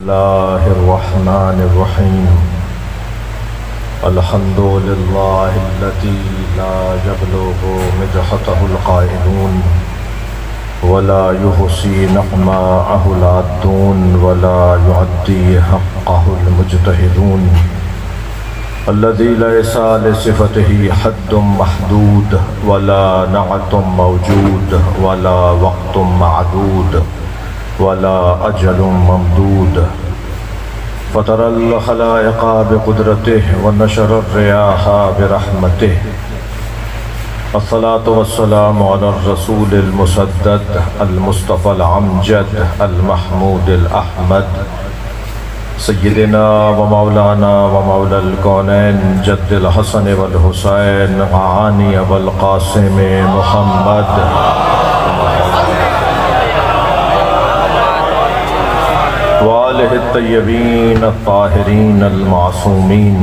الله الرحمن الرحيم الحمد لله الذي لا يبلغ مدحته القائلون ولا يحصي نعماءه العادون ولا يعدي حقه المجتهدون الذي ليس لصفته حد محدود ولا نعت موجود ولا وقت معدود ولا أجل ممدود فطر الخلائق بقدرته ونشر الرياح برحمته الصلاة والسلام على الرسول المسدد المصطفى العمجد المحمود الأحمد سيدنا ومولانا ومولى الكونين جد الحسن والحسين عاني والقاسم محمد وآله الطيبين الطاهرين المعصومين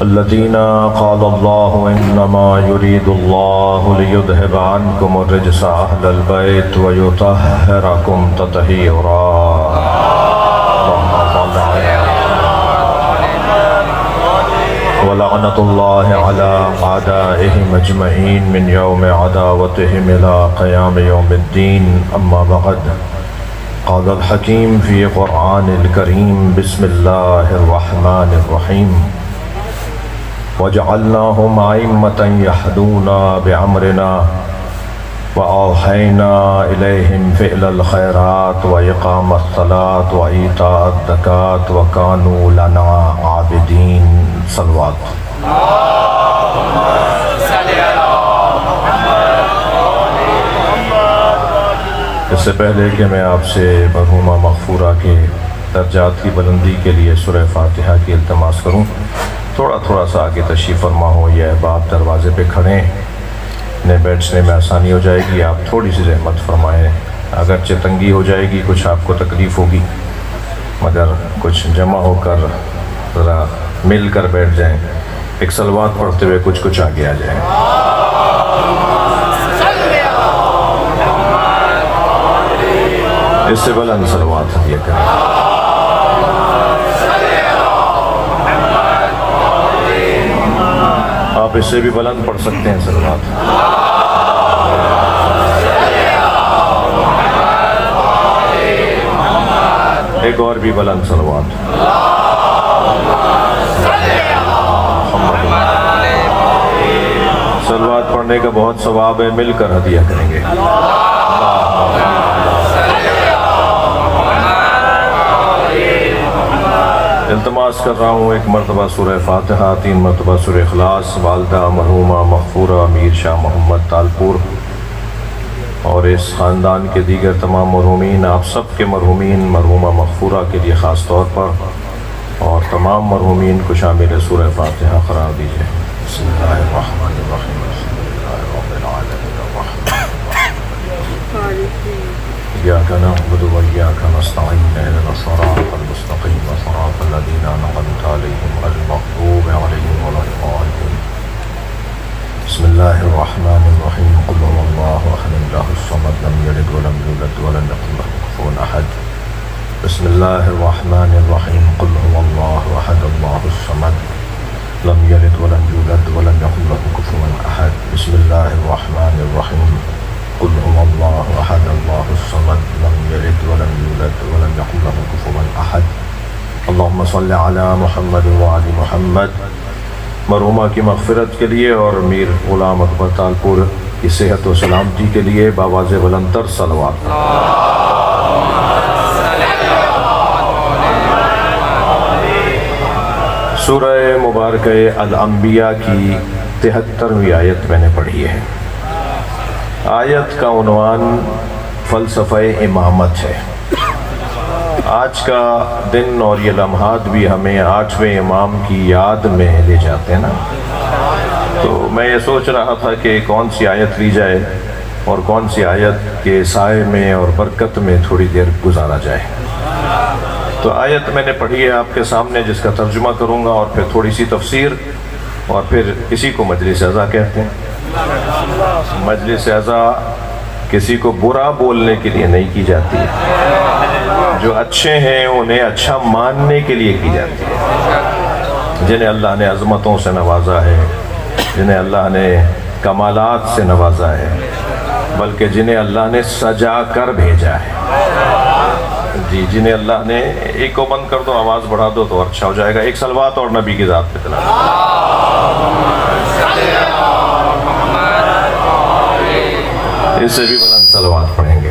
الذين قال الله إنما يريد الله ليذهب عنكم الرجس أهل البيت ويطهركم تطهيرا ولعنة الله على أعدائهم أجمعين من يوم عداوتهم إلى قيام يوم الدين أما بعد قال الحكيم في قرآن الكريم بسم الله الرحمن الرحيم وجعلناهم أئمة يهدون بأمرنا وأوحينا إليهم فعل الخيرات وإقام الصلاة وإيتاء الزكاة وكانوا لنا عابدين صلوات اس سے پہلے کہ میں آپ سے مرحومہ مغفورہ کے درجات کی بلندی کے لیے سورہ فاتحہ کی التماس کروں، تھوڑا سا آگے تشریف فرما ہو یا احباب دروازے پہ کھڑے ہیں، انہیں بیٹھنے میں آسانی ہو جائے گی، آپ تھوڑی سی رحمت فرمائیں، اگرچہ تنگی ہو جائے گی، کچھ آپ کو تکلیف ہوگی، مگر کچھ جمع ہو کر ذرا مل کر بیٹھ جائیں، ایک صلوات پڑھتے ہوئے کچھ آگے آ جائیں۔ اس سے بلند صلوات ہدیہ کریں۔ آپ اس سے بھی بلند پڑھ سکتے ہیں صلوات۔ ایک اور بھی بلند صلوات۔ صلوات پڑھنے کا بہت ثواب ہے، مل کر ہدیہ کریں گے۔ التماس کر رہا ہوں، ایک مرتبہ سورہ فاتحہ، 3 مرتبہ سورہ اخلاص، والدہ مرحومہ مغفورہ امیر شاہ محمد تالپور اور اس خاندان کے دیگر تمام مرحومین، آپ سب کے مرحومین، مرحومہ مغفورہ کے لیے خاص طور پر، اور تمام مرحومین کو شامل سورہ فاتحہ قرار دیجیے۔ بسم اللہ الرحمن الرحیم، الحمد للہ رب العالمین الرحمن الرحیم إياك نعبد وإياك نستعين اهدنا الصراط المستقيم صراط الذين أنعمت عليهم غير المغضوب عليهم ولا الضالين بسم الله الرحمن الرحيم قل هو الله أحد الله الصمد لم يلد ولم يولد ولم يكن له كفوا أحد بسم الله الرحمن الرحيم قل هو الله أحد الله الصمد لم يلد ولم يولد ولم يكن له كفوا أحد بسم الله الرحمن الرحيم قل هو الله أحد الله الصمد لم يلد ولم يولد ولم يكن له كفوا أحد اللهم صل على محمد وعلى محمد۔ مرحومہ کی مغفرت کے لیے اور میر غلام اکبر تالپور کی صحت و سلامتی کے لیے بآواز بلند تر صلوات۔ سورہ مبارکہ الانبیاء کی 73ویں آیت میں نے پڑھی ہے۔ آیت کا عنوان فلسفہ امامت ہے۔ آج کا دن اور یہ لمحات بھی ہمیں 8ویں امام کی یاد میں لے جاتے ہیں نا، تو میں یہ سوچ رہا تھا کہ کون سی آیت لی جائے اور کون سی آیت کے سائے میں اور برکت میں تھوڑی دیر گزارا جائے۔ تو آیت میں نے پڑھی ہے آپ کے سامنے، جس کا ترجمہ کروں گا اور پھر تھوڑی سی تفسیر، اور پھر اسی کو مجلس اعضا کہتے ہیں۔ مجلس اعضا کسی کو برا بولنے کے لیے نہیں کی جاتی ہے، جو اچھے ہیں انہیں اچھا ماننے کے لیے کی جاتی ہے، جنہیں اللہ نے عظمتوں سے نوازا ہے، جنہیں اللہ نے کمالات سے نوازا ہے، بلکہ جنہیں اللہ نے سجا کر بھیجا ہے۔ جی، جنہیں اللہ نے، ایک کو بند کر دو، آواز بڑھا دو تو اچھا ہو جائے گا، ایک صلوات اور نبی کی ذات پہ تلاوت۔ اس سے بھی بلند صلوات پڑھیں گے۔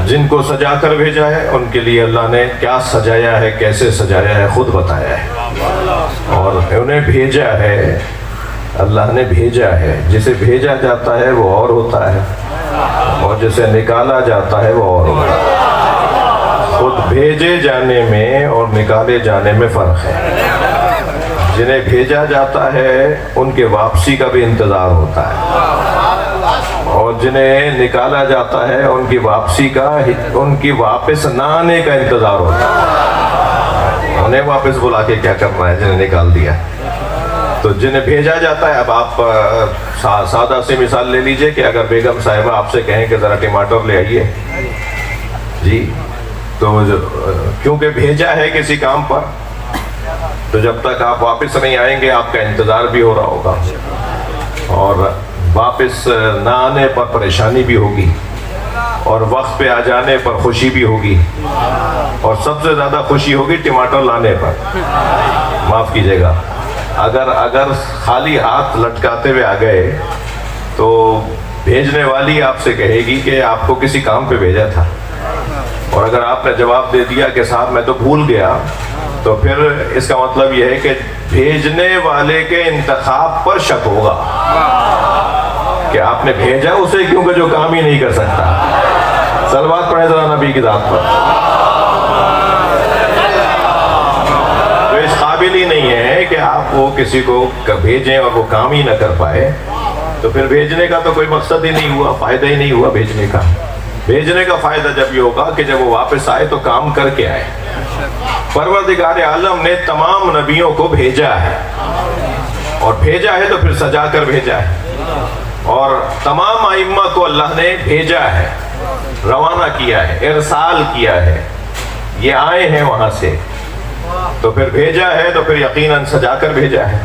جن کو سجا کر بھیجا ہے ان کے لیے اللہ نے کیا سجایا ہے، کیسے سجایا ہے، خود بتایا ہے، اور انہیں بھیجا ہے، اللہ نے بھیجا ہے۔ جسے بھیجا جاتا ہے وہ اور ہوتا ہے، اور جسے نکالا جاتا ہے وہ اور ہوتا ہے۔ خود بھیجے جانے میں اور نکالے جانے میں فرق ہے۔ جنہیں بھیجا جاتا ہے ان کے واپسی کا بھی انتظار ہوتا ہے، اور جنہیں نکالا جاتا ہے ان کی واپسی کا، ان کی واپس نہ آنے کا انتظار ہوتا ہے۔ انہیں واپس بلا کے کیا کرنا ہے جنہیں نکال دیا۔ تو جنہیں بھیجا جاتا ہے، اب آپ سادہ سی مثال لے لیجئے کہ اگر بیگم صاحبہ آپ سے کہیں کہ ذرا ٹماٹر لے آئیے، جی، تو کیونکہ بھیجا ہے کسی کام پر، تو جب تک آپ واپس نہیں آئیں گے آپ کا انتظار بھی ہو رہا ہوگا، اور واپس نہ آنے پر پریشانی بھی ہوگی، اور وقت پہ آ جانے پر خوشی بھی ہوگی، اور سب سے زیادہ خوشی ہوگی ٹماٹر لانے پر۔ معاف کیجیے گا، اگر خالی ہاتھ لٹکاتے ہوئے آ گئے تو بھیجنے والی آپ سے کہے گی کہ آپ کو کسی کام پہ بھیجا تھا، اور اگر آپ نے جواب دے دیا کہ صاحب میں تو بھول گیا، تو پھر اس کا مطلب یہ ہے کہ بھیجنے والے کے انتخاب پر شک ہوگا کہ آپ نے بھیجا اسے کیونکہ جو کام ہی نہیں کر سکتا۔ صلوات پڑھیں ذرا نبی کی ذات پر۔ تو اس قابل ہی نہیں ہے کہ آپ وہ کسی کو بھیجیں اور وہ کام ہی نہ کر پائے، تو پھر بھیجنے کا تو کوئی مقصد ہی نہیں ہوا، فائدہ ہی نہیں ہوا بھیجنے کا۔ بھیجنے کا فائدہ جب یہ ہوگا کہ جب وہ واپس آئے تو کام کر کے آئے۔ پروردگار عالم نے تمام نبیوں کو بھیجا ہے، اور بھیجا ہے تو پھر سجا کر بھیجا ہے، اور تمام ائمہ کو اللہ نے بھیجا ہے، روانہ کیا ہے، ارسال کیا ہے، یہ آئے ہیں وہاں سے، تو پھر بھیجا ہے تو پھر یقیناً سجا کر بھیجا ہے۔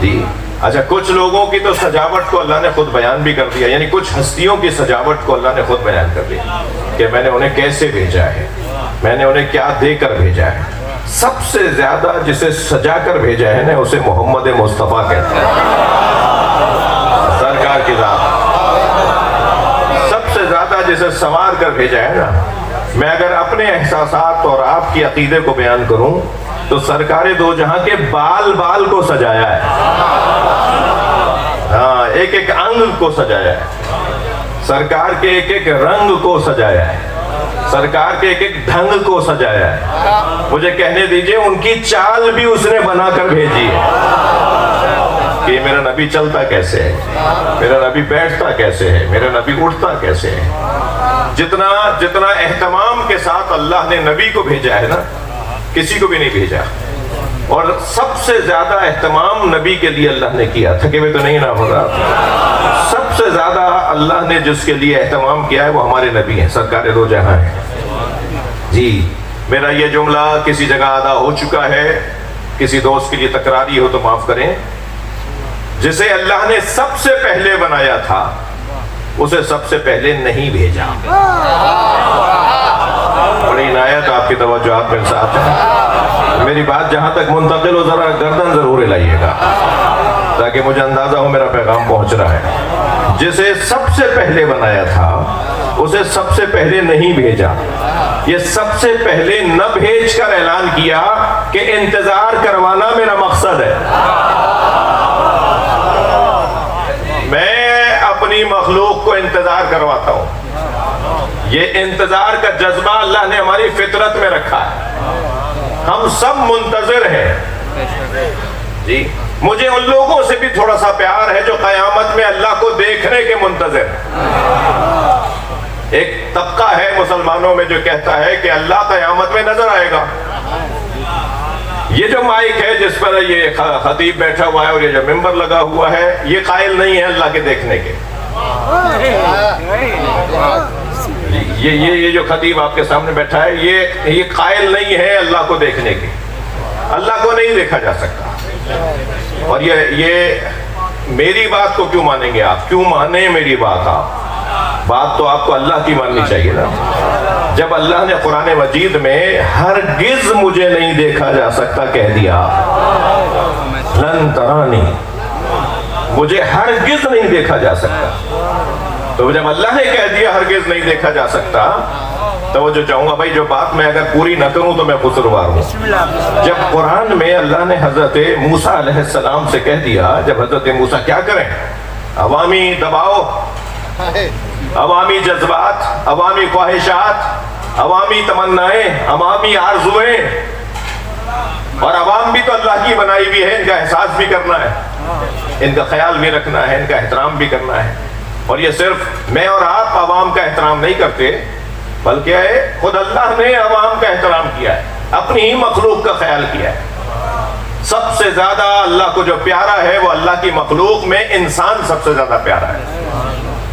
جی اچھا، کچھ لوگوں کی تو سجاوٹ کو اللہ نے خود بیان بھی کر دیا، یعنی کچھ ہستیوں کی سجاوٹ کو اللہ نے خود بیان کر دیا کہ میں نے انہیں کیسے بھیجا ہے، میں نے انہیں کیا دے کر بھیجا ہے۔ سب سے زیادہ جسے سجا کر بھیجا ہے نا، اسے محمد مصطفیٰ کہتے ہیں، سرکار کی ذات۔ سب سے زیادہ جسے سنوار کر بھیجا ہے نا، میں اگر اپنے احساسات اور آپ کی عقیدے کو بیان کروں تو سرکار دو جہاں کے بال بال کو سجایا ہے، ہاں، ایک ایک انگ کو سجایا ہے، سرکار کے ایک ایک رنگ کو سجایا ہے، سرکار کے ایک ایک ڈھنگ کو سجایا ہے۔ مجھے کہنے دیجئے ان کی چال بھی اس نے بنا کر بھیجی ہے کہ میرا نبی چلتا کیسے ہے، میرا نبی بیٹھتا کیسے ہے، میرا نبی اٹھتا کیسے ہے۔ جتنا اہتمام کے ساتھ اللہ نے نبی کو بھیجا ہے نا، کسی کو بھی نہیں بھیجا، اور سب سے زیادہ اہتمام نبی کے لیے اللہ نے کیا۔ تھکے ہوئے تو نہیں نہ ہو رہا؟ سب سے زیادہ اللہ نے جس کے لیے اہتمام کیا ہے وہ ہمارے نبی ہیں، سرکار دو جہاں ہیں۔ جی، میرا یہ جملہ کسی جگہ ادا ہو چکا ہے، کسی دوست کے لیے تکراری ہو تو معاف کریں۔ جسے اللہ نے سب سے پہلے بنایا تھا اسے سب سے پہلے نہیں بھیجا۔ بڑی عنایت آپ کی توجہات میرے ساتھ ہے۔ میری بات جہاں تک منتقل ہو ذرا گردن ضرور ہلائیے گا تاکہ مجھے اندازہ ہو میرا پیغام پہنچ رہا ہے۔ جسے سب سے پہلے بنایا تھا اسے سب سے پہلے نہیں بھیجا۔ یہ سب سے پہلے نہ بھیج کر اعلان کیا کہ انتظار کروانا میرا مقصد ہے۔ میں اپنی مخلوق کو انتظار کرواتا ہوں۔ یہ انتظار کا جذبہ اللہ نے ہماری فطرت میں رکھا ہے۔ ہم سب منتظر ہیں۔ جی، مجھے ان لوگوں سے بھی تھوڑا سا پیار ہے جو قیامت میں اللہ کو دیکھنے کے منتظر ہیں۔ ایک طبقہ ہے مسلمانوں میں جو کہتا ہے کہ اللہ قیامت میں نظر آئے گا۔ یہ جو مائک ہے جس پر یہ خطیب بیٹھا ہوا ہے اور یہ جو ممبر لگا ہوا ہے، یہ قائل نہیں ہے اللہ کے دیکھنے کے۔ یہ جو خطیب آپ کے سامنے بیٹھا ہے یہ قائل نہیں ہے اللہ کو دیکھنے کی. اللہ کو نہیں دیکھا جا سکتا. اور یہ میری بات کو کیوں مانیں گے آپ؟ کیوں مانیں میری بات آپ؟ بات تو آپ کو اللہ کی ماننی چاہیے نا. جب اللہ نے قرآن مجید میں ہرگز مجھے نہیں دیکھا جا سکتا کہہ دیا، لن ترانی، مجھے ہرگز نہیں دیکھا جا سکتا، تو جب اللہ نے کہہ دیا ہرگز نہیں دیکھا جا سکتا، تو وہ جو چاہوں گا بھائی جو بات میں اگر پوری نہ کروں تو میں قصوروار ہوں. جب قرآن میں اللہ نے حضرت موسیٰ علیہ السلام سے کہہ دیا، جب حضرت موسیٰ کیا کریں؟ عوامی دباؤ، عوامی جذبات، عوامی خواہشات، عوامی تمنائیں، عوامی آرزویں، اور عوام بھی تو اللہ کی بنائی ہوئی ہے، ان کا احساس بھی کرنا ہے، ان کا خیال بھی رکھنا ہے، ان کا احترام بھی کرنا ہے. اور یہ صرف میں اور آپ عوام کا احترام نہیں کرتے، بلکہ خود اللہ نے عوام کا احترام کیا ہے، اپنی ہی مخلوق کا خیال کیا ہے. سب سے زیادہ اللہ کو جو پیارا ہے وہ اللہ کی مخلوق میں انسان سب سے زیادہ پیارا ہے.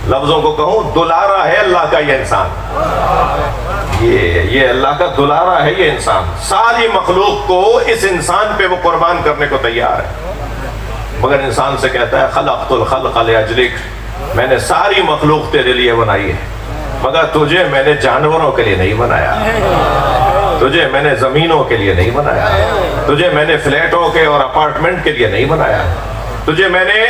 لفظوں کو کہوں، دلارا ہے اللہ کا یہ انسان، یہ اللہ کا دلارا ہے یہ انسان. ساری مخلوق کو اس انسان پہ وہ قربان کرنے کو تیار ہے، مگر انسان سے کہتا ہے خلقت الخلق لاجلک، میں نے ساری مخلوق تیرے لیے بنائی ہے، مگر تجھے میں نے جانوروں کے لیے نہیں بنایا، تجھے میں نے زمینوں کے لیے نہیں بنایا، تجھے میں نے فلیٹوں کے اور اپارٹمنٹ کے لیے نہیں بنایا، تجھے میں نے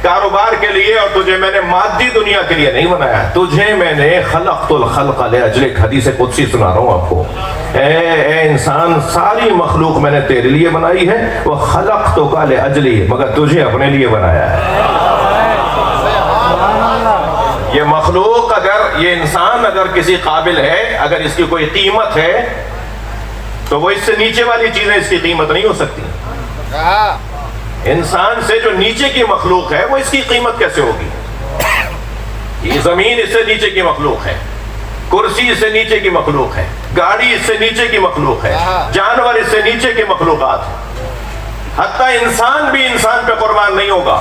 کاروبار کے لیے اور تجھے میں نے مادی دنیا کے لیے نہیں بنایا، تجھے میں نے خلقت الخلق لاجلک. حدیث قدسی سنا رہا ہوں آپ کو. اے انسان، ساری مخلوق میں نے تیرے لیے بنائی ہے، وہ خلقتک لاجلی، مگر تجھے اپنے لیے بنایا ہے. یہ مخلوق اگر، یہ انسان اگر کسی قابل ہے، اگر اس کی کوئی قیمت ہے، تو وہ اس سے نیچے والی چیزیں اس کی قیمت نہیں ہو سکتی. انسان سے جو نیچے کی مخلوق ہے وہ اس کی قیمت کیسے ہوگی؟ یہ زمین اس سے نیچے کی مخلوق ہے، کرسی اس سے نیچے کی مخلوق ہے، گاڑی اس سے نیچے کی مخلوق ہے، جانور اس سے نیچے کی مخلوقات ہیں. حتیٰ انسان بھی انسان پہ قربان نہیں ہوگا.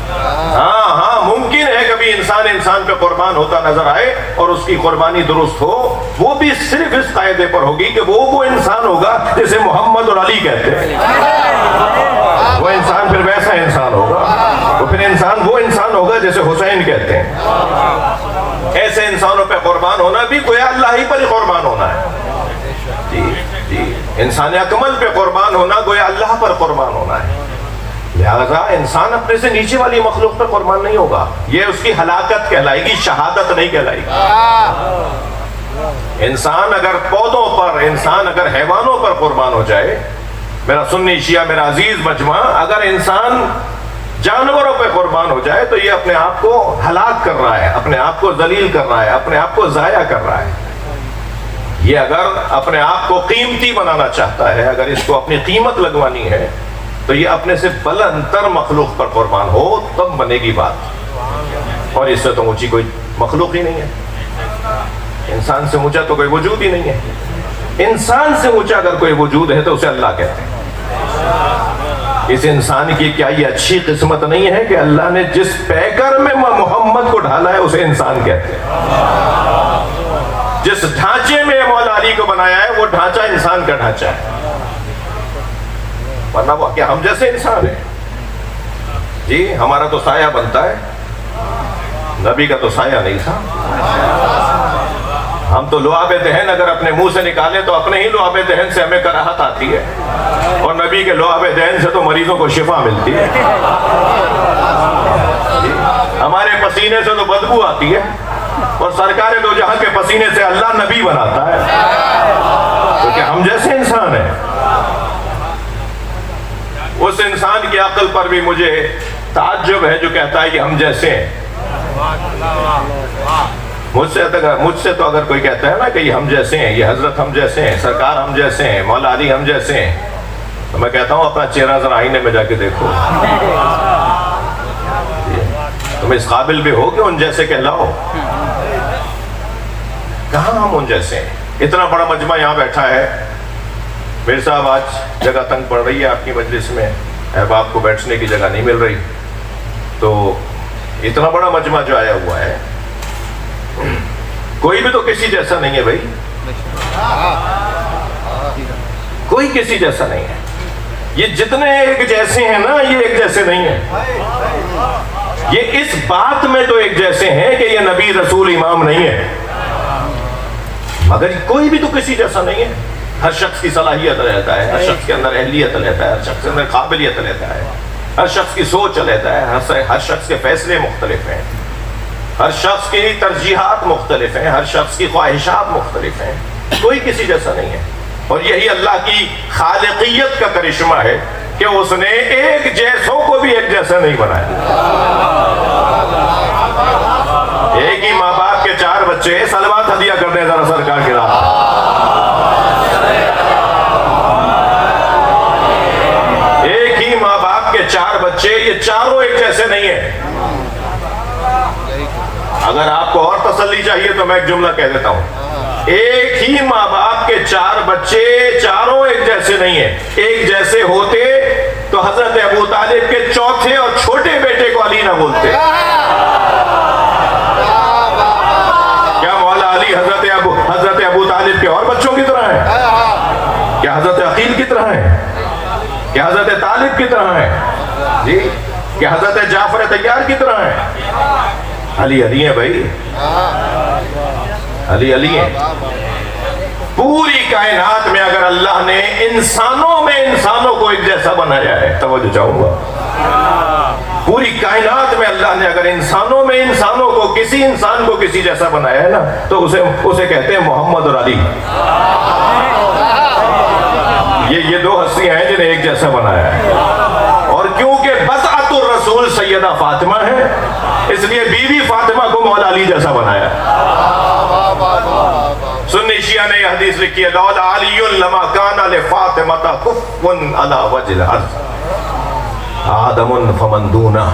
ہاں ممکن ہے کبھی انسان پہ قربان ہوتا نظر آئے اور اس کی قربانی درست ہو، وہ بھی صرف اس قاعدے پر ہوگی کہ وہ انسان ہوگا جسے محمد اور علی کہتے ہیں. وہ انسان پھر ویسا انسان ہوگا، پھر وہ انسان ہوگا جیسے حسین کہتے ہیں. ایسے انسانوں پہ قربان ہونا بھی گویا اللہ ہی پر ہی قربان ہونا ہے. جی انسان اکمل پہ قربان ہونا گویا اللہ پر قربان ہونا ہے. لہذا انسان اپنے سے نیچے والی مخلوق پر قربان نہیں ہوگا. یہ اس کی ہلاکت کہلائے گی، شہادت نہیں کہلائے گی. انسان اگر پودوں پر، انسان اگر حیوانوں پر قربان ہو جائے، میرا سنی شیعہ میرا عزیز مجمع، اگر انسان جانوروں پہ قربان ہو جائے تو یہ اپنے آپ کو ہلاک کر رہا ہے، اپنے آپ کو ذلیل کر رہا ہے، اپنے آپ کو ضائع کر رہا ہے. یہ اگر اپنے آپ کو قیمتی بنانا چاہتا ہے، اگر اس کو اپنی قیمت لگوانی ہے، تو یہ اپنے سے بلند تر مخلوق پر قربان ہو، تب بنے گی بات. اور اس سے تو اونچی کوئی مخلوق ہی نہیں ہے. انسان سے اونچا تو کوئی وجود ہی نہیں ہے. انسان سے اونچا اگر کوئی وجود ہے تو اسے اللہ کہتے ہیں. اس انسان کی کیا یہ اچھی قسمت نہیں ہے کہ اللہ نے جس پیکر میں محمد کو ڈھالا ہے اسے انسان کہتے ہیں. جس ڈھانچے میں مولا علی کو بنایا ہے وہ ڈھانچہ انسان کا ڈھانچہ ہے، ورنہ وہ کیا ہم جیسے انسان ہیں؟ جی ہمارا تو سایہ بنتا ہے، نبی کا تو سایہ نہیں تھا. ہم تو لعاب دہن اگر اپنے منہ سے نکالیں تو اپنے ہی لعاب دہن سے ہمیں کراہت آتی ہے، اور نبی کے لعاب دہن سے تو مریضوں کو شفا ملتی ہے. ہمارے پسینے سے تو بدبو آتی ہے، اور سرکار دو جہاں کے پسینے سے اللہ نبی بناتا ہے. کیونکہ ہم جیسے انسان ہیں. اس انسان کی عقل پر بھی مجھے تعجب ہے جو کہتا ہے کہ ہم جیسے ہیں. مجھ سے تو اگر کوئی کہتا ہے نا کہ یہ ہم جیسے ہیں، یہ حضرت ہم جیسے ہیں، سرکار ہم جیسے ہیں، مولا علی ہم جیسے ہیں، تو میں کہتا ہوں اپنا چہرہ ذرا آئینے میں جا کے دیکھو. تم اس قابل بھی ہو کہ ان جیسے کہلاؤ؟ کہاں ہم ان جیسے ہیں؟ اتنا بڑا مجمع یہاں بیٹھا ہے. میرے صاحب آج جگہ تنگ پڑ رہی ہے آپ کی مجلس میں، احباب کو بیٹھنے کی جگہ نہیں مل رہی، تو اتنا بڑا مجمع جو آیا ہوا ہے، کوئی بھی تو کسی جیسا نہیں ہے بھائی، کوئی کسی جیسا نہیں ہے. یہ جتنے ایک جیسے ہیں نا، یہ ایک جیسے نہیں ہیں. یہ اس بات میں تو ایک جیسے ہیں کہ یہ نبی رسول امام نہیں ہے، مگر کوئی بھی تو کسی جیسا نہیں ہے. ہر شخص کی صلاحیت رہتا ہے، ہر شخص کے اندر اہلیت رہتا ہے، ہر شخص کے اندر قابلیت رہتا ہے، ہر شخص کی سوچ رہتا ہے، ہر شخص کے فیصلے مختلف ہیں، ہر شخص کی ترجیحات مختلف ہیں، ہر شخص کی خواہشات مختلف ہیں. کوئی کسی جیسا نہیں ہے. اور یہی اللہ کی خالقیت کا کرشمہ ہے کہ اس نے ایک جیسوں کو بھی ایک جیسا نہیں بنایا. ایک ہی ماں باپ کے 4 بچے، سلوات ہدیہ کر دیں ذرا سرکار کی راہ. ایک ہی ماں باپ کے 4 بچے، یہ چاروں ایک جیسے نہیں ہیں. اگر آپ کو اور تسلی چاہیے تو میں ایک جملہ کہہ دیتا ہوں. ایک ہی ماں باپ کے 4 بچے، چاروں ایک جیسے نہیں ہیں. ایک جیسے ہوتے تو حضرت ابو طالب کے چوتھے اور چھوٹے بیٹے کو علی نہ بولتے. کیا مولا علی حضرت ابو طالب کے اور بچوں کی طرح ہیں؟ کیا حضرت عقیل کی طرح ہیں؟ کیا حضرت طالب کی طرح ہیں؟ جی. کیا حضرت جعفر طیار کی طرح ہیں؟ علی علی ہیں بھائی، علی علی ہیں. پوری کائنات میں اگر اللہ نے انسانوں کو ایک جیسا بنایا ہے، توجہ چاہوں گا، پوری کائنات میں اللہ نے اگر انسانوں کو کسی انسان کو کسی جیسا بنایا ہے نا، تو اسے کہتے ہیں محمد اور علی. یہ 2 ہستیاں ہیں جنہیں ایک جیسا بنایا ہے. اور کیونکہ بضعۃ الرسول سیدہ فاطمہ ہے، اس لیے بی فاطمہ کو مولا علی جیسا بنایا. سنی شیعہ نے یہ حدیث لکھی ہے، لولا علی لما کان لفاطمہ کف علی وجہ الارض آدم فمن دونہ.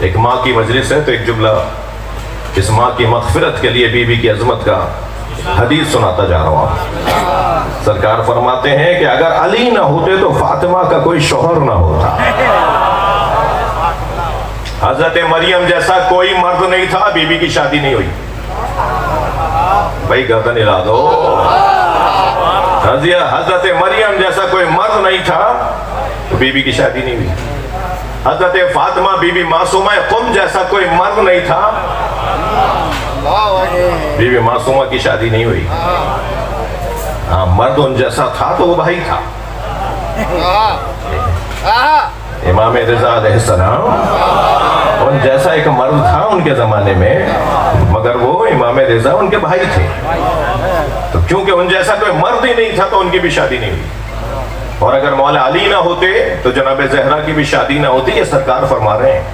ایک ماں کی مجلس ہے تو ایک جملہ اس ماں کی مغفرت کے لیے بی کی عظمت کا حدیث سناتا جا رہا ہوں. سرکار فرماتے ہیں کہ اگر علی نہ ہوتے تو فاطمہ کا کوئی شوہر نہ ہوتا. حضرت مریم جیسا کوئی مرد نہیں تھا، بی کی شادی نہیں ہوئی. بھائی گردن ہلا دو. حضرت مریم جیسا کوئی مرد نہیں تھا تو بی کی شادی نہیں ہوئی. حضرت فاطمہ بی معصومہ قم جیسا کوئی مرد نہیں تھا، بی معصومہ کی شادی نہیں ہوئی. ہاں، مرد ان جیسا تھا تو وہ بھائی تھا. امام رضا علیہ السلام ان جیسا ایک مرد تھا ان کے زمانے میں، مگر وہ امام رضا ان کے بھائی تھے. تو کیونکہ ان جیسا کوئی مرد ہی نہیں تھا تو ان کی بھی شادی نہیں ہوئی. اور اگر مولا علی نہ ہوتے تو جناب زہرا کی بھی شادی نہ ہوتی. یہ سرکار فرما رہے ہیں.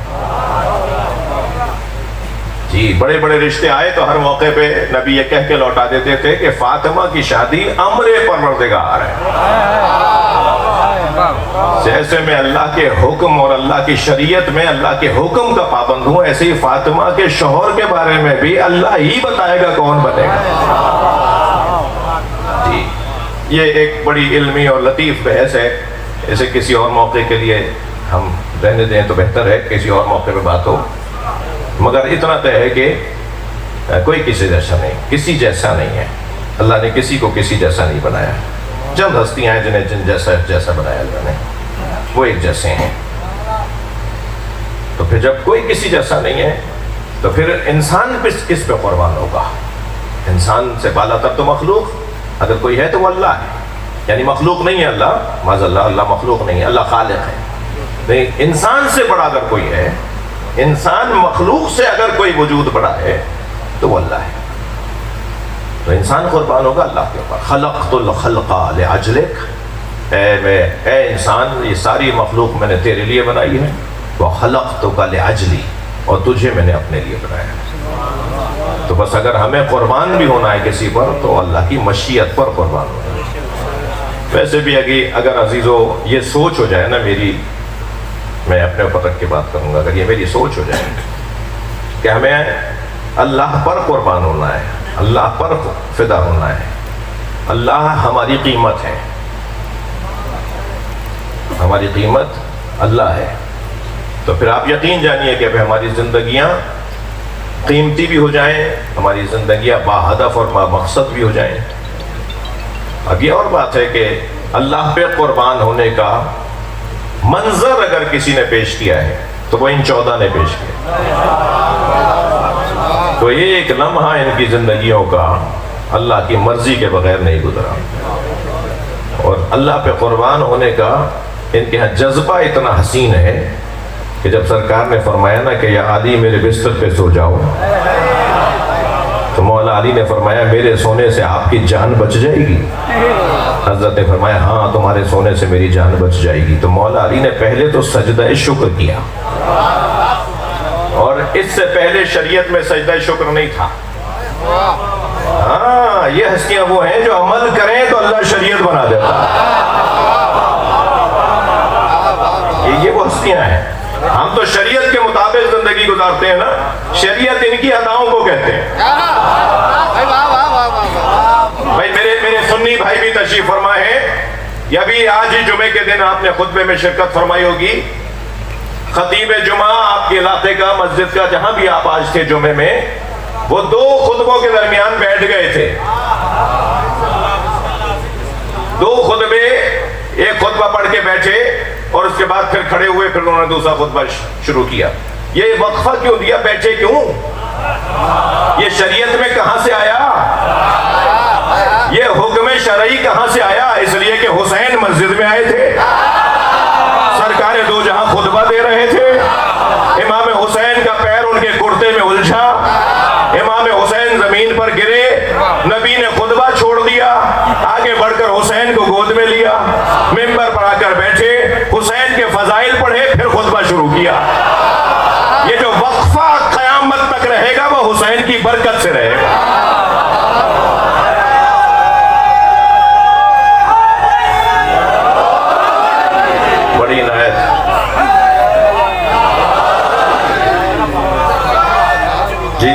جی، بڑے بڑے رشتے آئے تو ہر موقع پہ نبی یہ کہہ کے لوٹا دیتے تھے کہ فاطمہ کی شادی امر پروردگار ہے. جیسے میں اللہ کے حکم اور اللہ کی شریعت میں اللہ کے حکم کا پابند ہوں، ایسے ہی فاطمہ کے شوہر کے بارے میں بھی اللہ ہی بتائے گا کون بنے گا. جی، یہ ایک بڑی علمی اور لطیف بحث ہے. اسے کسی اور موقع کے لیے ہم رہنے دیں تو بہتر ہے، کسی اور موقع پہ بات ہو. مگر اتنا طے ہے کہ کوئی کسی جیسا نہیں، کسی جیسا نہیں ہے. اللہ نے کسی کو کسی جیسا نہیں بنایا. چند ہستیاں ہیں جنہیں جن جیسا بنایا اللہ نے، وہ ایک جیسے ہیں. تو پھر جب کوئی کسی جیسا نہیں ہے تو پھر انسان کس پہ قربان ہوگا؟ انسان سے بالا تر تو مخلوق اگر کوئی ہے تو وہ اللہ ہے. یعنی مخلوق نہیں ہے اللہ، معاذ اللہ، اللہ مخلوق نہیں ہے، اللہ خالق ہے. نہیں، انسان سے بڑا اگر کوئی ہے، انسان مخلوق سے اگر کوئی وجود بڑا ہے تو وہ اللہ ہے. تو انسان قربان ہوگا اللہ کے اوپر. خلقت الخلق لأجلک، اے انسان، یہ ساری مخلوق میں نے تیرے لیے بنائی ہے. وخلقتک لأجلی، اور تجھے میں نے اپنے لیے بنایا. تو بس اگر ہمیں قربان بھی ہونا ہے کسی پر تو اللہ کی مشیت پر قربان ہونا ہے. ویسے بھی اگر عزیزو یہ سوچ ہو جائے نا میری، میں اپنے اوپر رکھ کے بات کروں گا، اگر یہ میری سوچ ہو جائے کہ ہمیں اللہ پر قربان ہونا ہے، اللہ پر فدا ہونا ہے، اللہ ہماری قیمت ہے، ہماری قیمت اللہ ہے. تو پھر آپ یقین جانیے کہ اب ہماری زندگیاں قیمتی بھی ہو جائیں، ہماری زندگیاں باہدف اور بامقصد بھی ہو جائیں۔ اب یہ اور بات ہے کہ اللہ پہ قربان ہونے کا منظر اگر کسی نے پیش کیا ہے تو وہ ان 14 نے پیش کیا۔ تو ایک لمحہ ان کی زندگیوں کا اللہ کی مرضی کے بغیر نہیں گزرا، اور اللہ پہ قربان ہونے کا ان کے ہاں جذبہ اتنا حسین ہے کہ جب سرکار نے فرمایا نا کہ یا علی میرے بستر پہ سو جاؤ، تو مولا علی نے فرمایا میرے سونے سے آپ کی جان بچ جائے گی؟ حضرت نے فرمایا ہاں تمہارے سونے سے میری جان بچ جائے گی۔ تو مولا علی نے پہلے تو سجدہ شکر کیا، اور اس سے پہلے شریعت میں سجدہ شکر نہیں تھا۔ ہاں یہ ہستیاں وہ ہیں جو عمل کریں تو اللہ شریعت بنا دیتا ہے۔ یہ وہ ہستیاں ہیں۔ ہم تو شریعت کے مطابق زندگی گزارتے ہیں نا، شریعت ان کی اداؤں کو کہتے ہیں۔ بھائی میرے سنی بھائی بھی تشریف فرما ہے، یا بھی آج ہی جمعے کے دن آپ نے خطبے میں شرکت فرمائی ہوگی۔ خطیب جمعہ آپ کے علاقے کا، مسجد کا، جہاں بھی آپ آج تھے جمعے میں، وہ 2 خطبوں کے درمیان بیٹھ گئے تھے۔ 2 خطبے، ایک خطبہ پڑھ کے بیٹھے اور اس کے بعد پھر کھڑے ہوئے، پھر انہوں نے دوسرا خطبہ شروع کیا۔ یہ وقفہ کیوں دیا؟ بیٹھے کیوں؟ یہ شریعت میں کہاں سے آیا؟ یہ حکم شرعی کہاں سے آیا؟ اس لیے کہ حسین مسجد میں آئے تھے، سرکار دو جہاں خطبہ دے رہے تھے، امام حسین کا پیر ان کے کرتے میں الجھا، امام حسین زمین پر گرے، نبی نے خطبہ چھوڑ دیا، آگے بڑھ کر حسین کو گود میں لیا، ممبر پر آ کر بیٹھے، حسین کے فضائل پڑھے، پھر خطبہ شروع کیا۔ یہ جو وقفہ قیامت تک رہے گا وہ حسین کی برکت سے رہے گا۔ بڑی عنایت۔ جی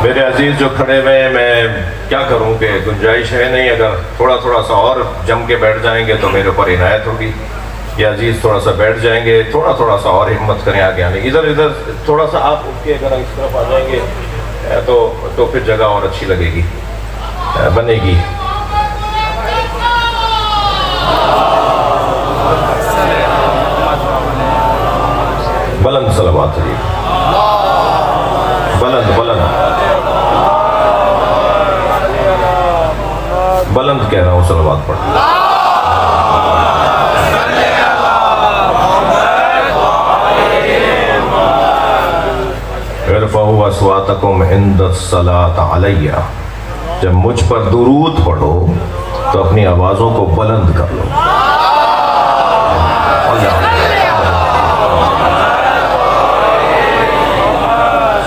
میرے عزیز جو کھڑے ہوئے، میں کیا کروں کہ گنجائش ہے نہیں، اگر تھوڑا سا اور جم کے بیٹھ جائیں گے تو میرے اوپر عنایت ہوگی۔ یہ عزیز تھوڑا سا بیٹھ جائیں گے، تھوڑا سا اور ہمت کریں آگے آنے۔ ادھر تھوڑا سا آپ اٹھ کے اگر اس طرف آ جائیں گے تو پھر جگہ اور اچھی لگے گی، بنے گی۔ بلند صلوات علی، بلند بلند کہہ رہا ہوں، صلوات پڑھ۔ ارفعوا اصواتکم عند الصلاۃ علی، جب مجھ پر درود پڑھو تو اپنی آوازوں کو بلند کر لو۔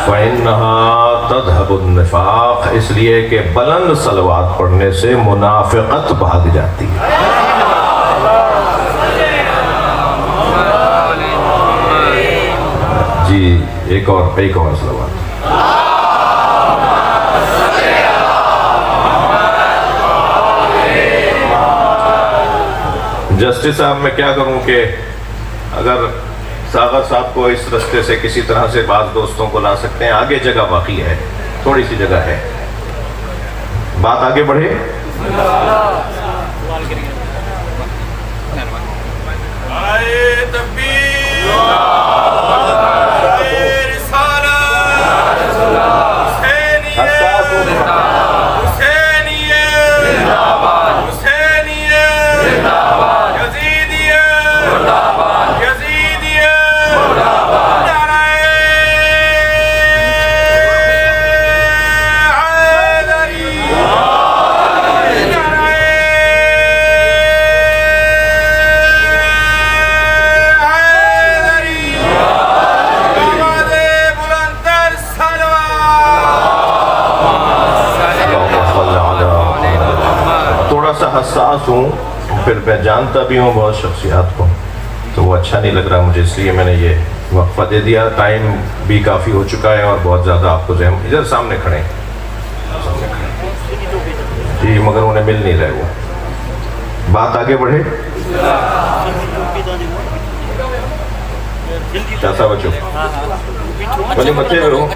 فإنها تذهب النفاق، اس لیے کہ بلند صلوات پڑھنے سے منافقت بھاگ جاتی ہے۔ جی ایک اور صلوات۔ جسٹس صاحب میں کیا کروں کہ اگر ساغر صاحب کو اس رستے سے کسی طرح سے بعض دوستوں کو لا سکتے ہیں، آگے جگہ باقی ہے، تھوڑی سی جگہ ہے، بات آگے بڑھے۔ حساس ہوں، پھر میں جانتا بھی ہوں بہت شخصیات کو، تو وہ اچھا نہیں لگ رہا مجھے، اس لیے میں نے یہ وقفہ دے دیا، ٹائم بھی کافی ہو چکا ہے اور بہت زیادہ آپ کو ذہن ادھر سامنے کھڑے ہیں جی، مگر انہیں مل نہیں رہے وہ. بات آگے بڑھے. کیسا بچوں بولے مچے ہوئے ہو.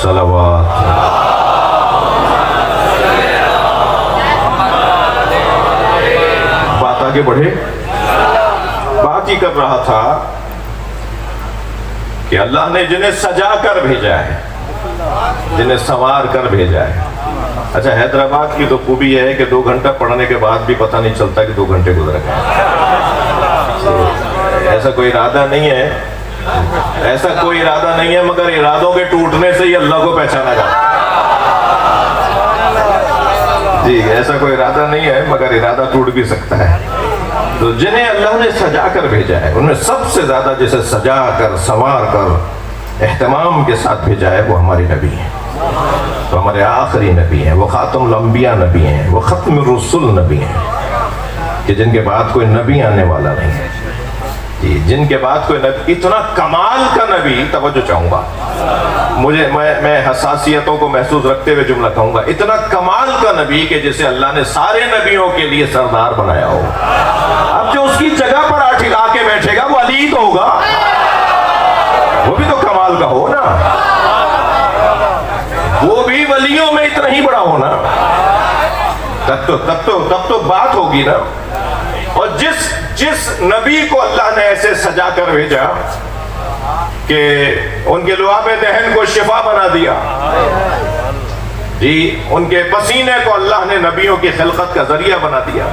صلوات. بات آگے بڑھے. بات ہی کر رہا تھا کہ اللہ نے جنہیں سجا کر بھیجا ہے، جنہیں سنوار کر بھیجا ہے. اچھا، حیدرآباد کی تو خوبی یہ ہے کہ 2 گھنٹہ پڑھنے کے بعد بھی پتہ نہیں چلتا کہ 2 گھنٹے گزر گئے. ایسا کوئی ارادہ نہیں ہے، ایسا کوئی ارادہ نہیں ہے، مگر ارادوں کے ٹوٹنے سے ہی اللہ کو پہچانا جاتا ہے. جی، ایسا کوئی ارادہ نہیں ہے مگر ارادہ ٹوٹ بھی سکتا ہے. تو جنہیں اللہ نے سجا کر بھیجا ہے، انہیں سب سے زیادہ جسے سجا کر سنوار کر اہتمام کے ساتھ بھیجا ہے وہ ہمارے نبی ہیں. تو ہمارے آخری نبی ہیں، وہ خاتم الانبیاء نبی ہیں، وہ ختم الرسل نبی ہیں، کہ جن کے بعد کوئی نبی آنے والا نہیں ہے. جی، جن کے بعد کوئی نبی، اتنا کمال کا نبی. توجہ چاہوں گا، میں حساسیتوں کو محسوس رکھتے ہوئے جملہ کہوں گا. اتنا کمال کا نبی کہ جسے اللہ نے سارے نبیوں کے لیے سردار بنایا ہو. اب جو اس کی جگہ پر آ کے بیٹھے گا وہ علی تو ہوگا، وہ بھی تو کمال کا ہو نا، وہ بھی ولیوں میں اتنا ہی بڑا ہونا. تب تو بات ہوگی نا. اور جس نبی کو اللہ نے ایسے سجا کر بھیجا کہ ان کے لعاب دہن کو شفا بنا دیا. جی، ان کے پسینے کو اللہ نے نبیوں کی خلقت کا ذریعہ بنا دیا.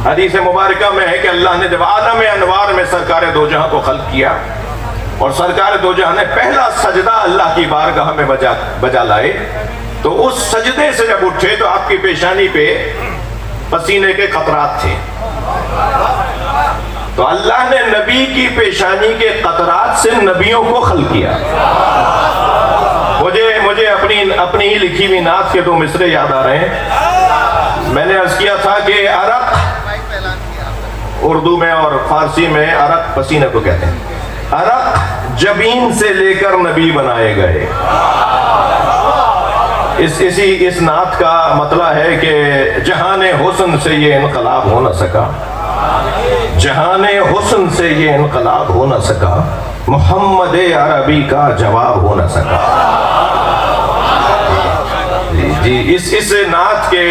حدیث مبارکہ میں ہے کہ اللہ نے جب عالم انوار میں سرکار دو جہاں کو خلق کیا اور سرکار دو جہاں نے پہلا سجدہ اللہ کی بارگاہ میں بجا لائے، تو اس سجدے سے جب اٹھے تو آپ کی پیشانی پہ پسینے کے قطرات تھے. تو اللہ نے نبی کی پیشانی کے قطرات سے نبیوں کو خلق کیا. مجھے اپنی ہی لکھی ہوئی نعت کے 2 مصرے یاد آ رہے ہیں. میں نے عرض کیا تھا کہ عرق، اردو میں اور فارسی میں عرق پسینے کو کہتے ہیں. عرق جبین سے لے کر نبی بنائے گئے. اس نعت کا مطلب ہے کہ جہان حسن سے یہ انقلاب ہو نہ سکا، جہان حسن سے یہ انقلاب ہو نہ سکا، محمد عربی کا جواب ہو نہ سکا. جی، اس نعت کے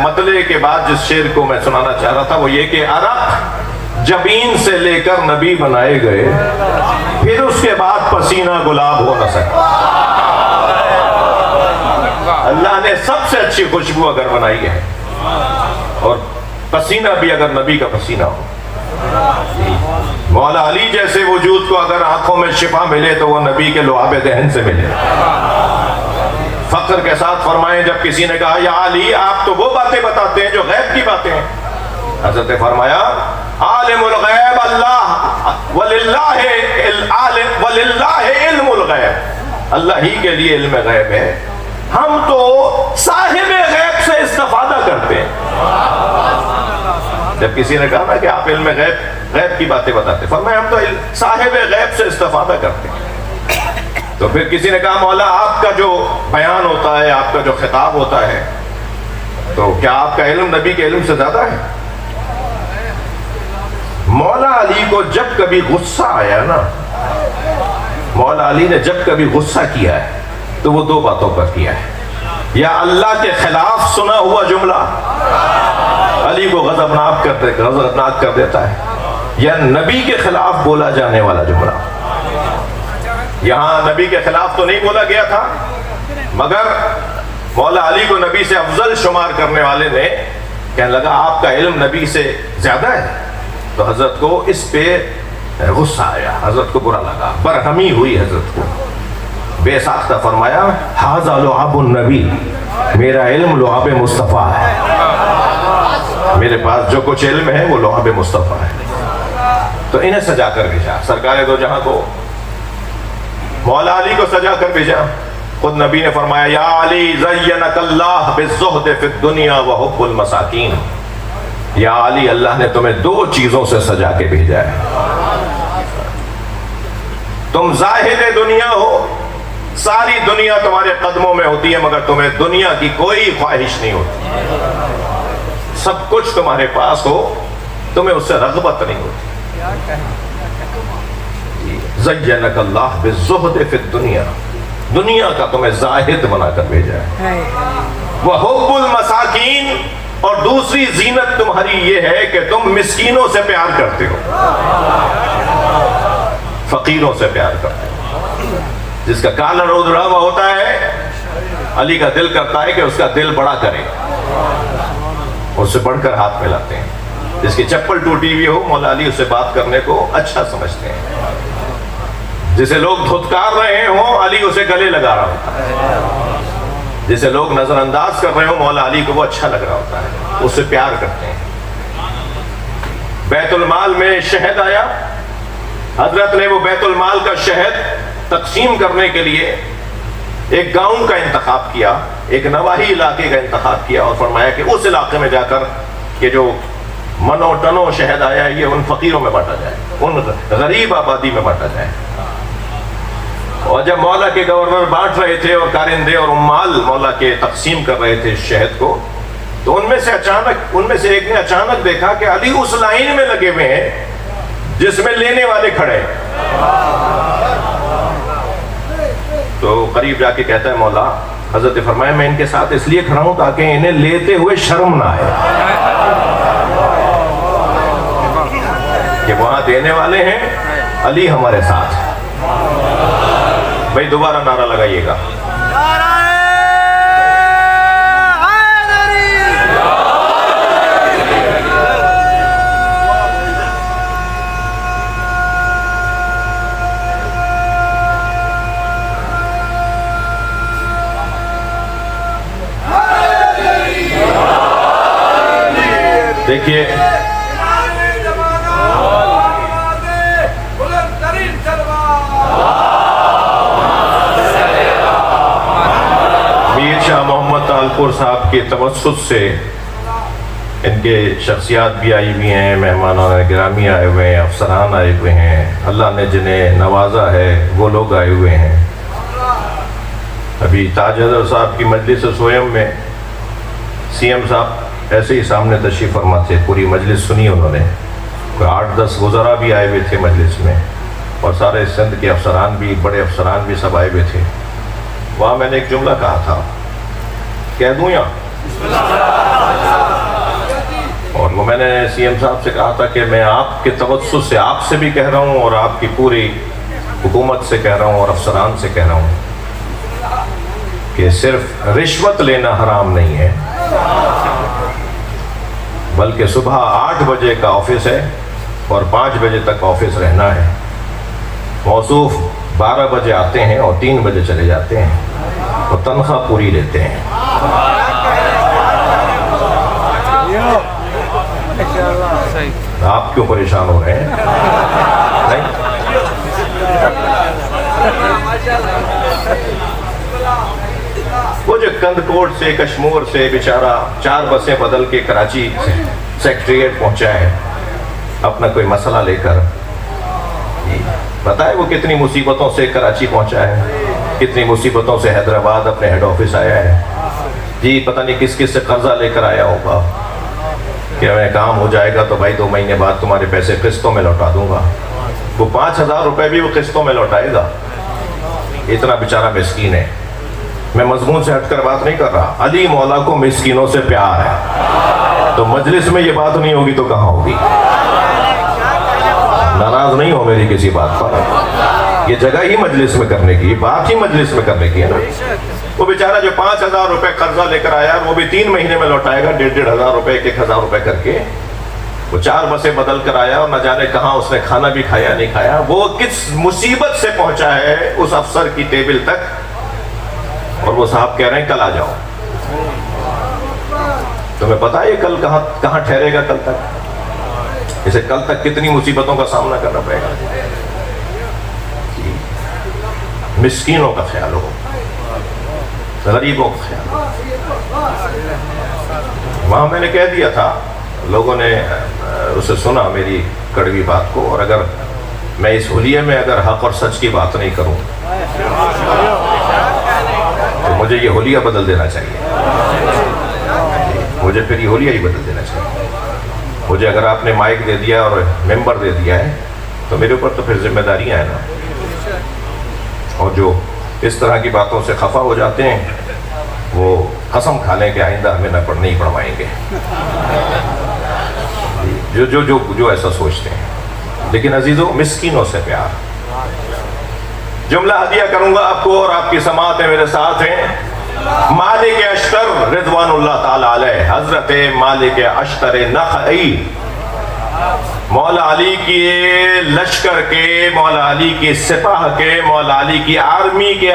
مطلع کے بعد جس شعر کو میں سنانا چاہ رہا تھا وہ یہ کہ عرق جبین سے لے کر نبی بنائے گئے، پھر اس کے بعد پسینہ گلاب ہو نہ سکا. اللہ نے سب سے اچھی خوشبو اگر بنائی ہے اور پسینہ بھی اگر نبی کا پسینہ ہو. مولا علی جیسے وجود کو اگر آنکھوں میں شفا ملے تو وہ نبی کے لعاب دہن سے ملے. فخر کے ساتھ فرمائیں جب کسی نے کہا یا علی آپ تو وہ باتیں بتاتے ہیں جو غیب کی باتیں ہیں، حضرت نے فرمایا عالم الغیب اللہ وللہ علم الغیب، اللہ ہی کے لیے علم غیب ہے، ہم تو صاحب غیب سے استفادہ کرتے ہیں. جب کسی نے کہا نا کہ آپ علم غیب کی باتیں بتاتے، فرمایا ہم تو صاحب غیب سے استفادہ کرتے ہیں. تو پھر کسی نے کہا مولا آپ کا جو بیان ہوتا ہے، آپ کا جو خطاب ہوتا ہے، تو کیا آپ کا علم نبی کے علم سے زیادہ ہے؟ مولا علی کو جب کبھی غصہ آیا نا، مولا علی نے جب کبھی غصہ کیا ہے تو وہ 2 باتوں پر کیا ہے. یا اللہ کے خلاف سنا ہوا جملہ علی کو غضبناک کر دیتا ہے، یا نبی کے خلاف بولا جانے والا جملہ. یہاں نبی کے خلاف تو نہیں بولا گیا تھا، مگر مولا علی کو نبی سے افضل شمار کرنے والے نے کہنے لگا آپ کا علم نبی سے زیادہ ہے. تو حضرت کو اس پہ غصہ آیا، حضرت کو برا لگا، برہمی ہوئی حضرت کو. بے ساختہ فرمایا ھذا لعاب النبی، میرا علم لعاب مصطفیٰ ہے، میرے پاس جو کچھ علم ہے وہ لعاب مصطفیٰ ہے. تو انہیں سجا کر بھیجا، سرکار دو جہاں کو، مولا علی کو سجا کر بھیجا. خود نبی نے فرمایا یا علی زینک اللہ بالزہد فی الدنیا وحب المساکین، یا علی اللہ نے تمہیں دو چیزوں سے سجا کے بھیجا ہے، تم زاہد دنیا ہو، ساری دنیا تمہارے قدموں میں ہوتی ہے مگر تمہیں دنیا کی کوئی خواہش نہیں ہوتی، سب کچھ تمہارے پاس ہو تمہیں اس سے رغبت نہیں ہوتی۔ زینک اللہ بالزہد فی الدنیا، دنیا کا تمہیں زاہد بنا کر بھیجا ہے، وحب المساکین، اور دوسری زینت تمہاری یہ ہے کہ تم مسکینوں سے پیار کرتے ہو، فقیروں سے پیار کرتے ہو۔ جس کا کالر ادھڑا ہوا ہوتا ہے علی کا دل کرتا ہے کہ اس کا دل بڑا کرے، اس سے بڑھ کر ہاتھ ملاتے ہیں۔ جس کی چپل ٹوٹی ہوئی ہو مولا علی اس سے بات کرنے کو اچھا سمجھتے ہیں۔ جسے لوگ دھتکار رہے ہوں علی اسے گلے لگا رہا ہوتا ہے، جسے لوگ نظر انداز کر رہے ہوں مولا علی کو وہ اچھا لگ رہا ہوتا ہے، اس سے پیار کرتے ہیں۔ بیت المال میں شہد آیا، حضرت نے وہ بیت المال کا شہد تقسیم کرنے کے لیے ایک گاؤں کا انتخاب کیا، ایک نواحی علاقے کا انتخاب کیا، اور فرمایا کہ اس علاقے میں جا کر کہ جو منو ٹنو شہد آیا یہ ان فقیروں میں بانٹا جائے، ان غریب آبادی میں بانٹا جائے۔ اور جب مولا کے گورنر بانٹ رہے تھے اور کارندے اور عمال مولا کے تقسیم کر رہے تھے شہد کو، تو ان میں سے ایک نے اچانک دیکھا کہ علی اس لائن میں لگے ہوئے ہیں جس میں لینے والے کھڑے ہیں۔ تو قریب جا کے کہتا ہے مولا، حضرت نے فرمایا میں ان کے ساتھ اس لیے کھڑا ہوں تاکہ انہیں لیتے ہوئے شرم نہ آئے کہ وہاں دینے والے ہیں، علی ہمارے ساتھ۔ بھائی دوبارہ نعرہ لگائیے گا۔ دیکھیے میر شاہ محمد تالپور صاحب کے توسط سے ان کے شخصیات بھی آئی ہوئی ہیں، مہمانان گرامی آئے ہوئے ہیں، افسران آئے ہوئے ہیں، اللہ نے جنہیں نوازا ہے وہ لوگ آئے ہوئے ہیں۔ ابھی تاج حضرت صاحب کی مجلس سویم میں سی ایم صاحب ایسے ہی سامنے تشریف فرما تھے، پوری مجلس سنی انہوں نے، کوئی 8-10 وزراء بھی آئے ہوئے تھے مجلس میں، اور سارے سندھ کے افسران بھی، بڑے افسران بھی سب آئے ہوئے تھے۔ وہاں میں نے ایک جملہ کہا تھا، کہہ دوں یا؟ اور وہ میں نے سی ایم صاحب سے کہا تھا کہ میں آپ کے توسط سے آپ سے بھی کہہ رہا ہوں اور آپ کی پوری حکومت سے کہہ رہا ہوں اور افسران سے کہہ رہا ہوں کہ صرف رشوت لینا حرام نہیں ہے، بلکہ صبح 8 بجے کا آفس ہے اور 5 بجے تک آفس رہنا ہے، موصوف 12 بجے آتے ہیں اور 3 بجے چلے جاتے ہیں اور تنخواہ پوری لیتے ہیں۔ آپ کیوں پریشان ہو رہے ہیں؟ نہیں؟ وہ جو کند کوٹ سے کشمور سے بیچارہ 4 بسیں بدل کے کراچی سیکٹریٹ پہنچا ہے اپنا کوئی مسئلہ لے کر، پتہ ہے وہ کتنی مصیبتوں سے کراچی پہنچا ہے، کتنی مصیبتوں سے حیدرآباد اپنے ہیڈ آفس آیا ہے، جی پتہ نہیں کس کس سے قرضہ لے کر آیا ہوگا کہ میں کام ہو جائے گا تو بھائی 2 مہینے بعد تمہارے پیسے قسطوں میں لوٹا دوں گا۔ وہ 5000 روپے بھی وہ قسطوں میں لوٹائے گا، اتنا بیچارہ مسکین ہے۔ میں مضمون سے ہٹ کر بات نہیں کر رہا، علی مولا کو مسکینوں سے پیار ہے، تو مجلس میں یہ بات نہیں ہوگی تو کہاں ہوگی؟ ناراض نہیں ہو میری کسی بات پر، یہ جگہ ہی مجلس میں کرنے کی، بات ہی مجلس میں کرنے کی ہے نا۔ وہ بیچارہ جو 5000 روپے قرضہ لے کر آیا وہ بھی 3 مہینے میں لوٹائے گا، 1,500 روپے 1,000 روپے کر کے۔ وہ 4 بسیں بدل کر آیا اور نہ جانے کہاں اس نے کھانا بھی کھایا نہیں کھایا، وہ کس مصیبت سے پہنچا ہے اس افسر کی ٹیبل تک، اور وہ صاحب کہہ رہے ہیں کل آ جاؤ۔ تمہیں پتا ہے یہ کل کہاں ٹھہرے گا؟ کل تک اسے کل تک کتنی مصیبتوں کا سامنا کرنا پڑے گا۔ مسکینوں کا خیال ہو، غریبوں کا خیال. وہاں میں نے کہہ دیا تھا، لوگوں نے اسے سنا میری کڑوی بات کو، اور اگر میں اس حلیے میں اگر حق اور سچ کی بات نہیں کروں تو مجھے یہ حلیہ بدل دینا چاہیے. مجھے پھر یہ حلیہ ہی بدل دینا چاہیے. مجھے اگر آپ نے مائک دے دیا اور ممبر دے دیا ہے تو میرے اوپر تو پھر ذمہ داریاں ہیں نا. اور جو اس طرح کی باتوں سے خفا ہو جاتے ہیں وہ قسم کھا لیں کہ آئندہ ہمیں نہیں پڑھوائیں گے، جو ایسا سوچتے ہیں. لیکن عزیزوں، مسکینوں سے پیار. جملہ ہدیہ کروں گا آپ کو، اور آپ کی سماعتیں میرے ساتھ ہیں. مالک اشتر رضوان اللہ تعالی علیہ، حضرت مالک اشتر نخعی، مولا علی کی لشکر کے، مولا علی کی سپاہ کے، مولا علی کی آرمی کے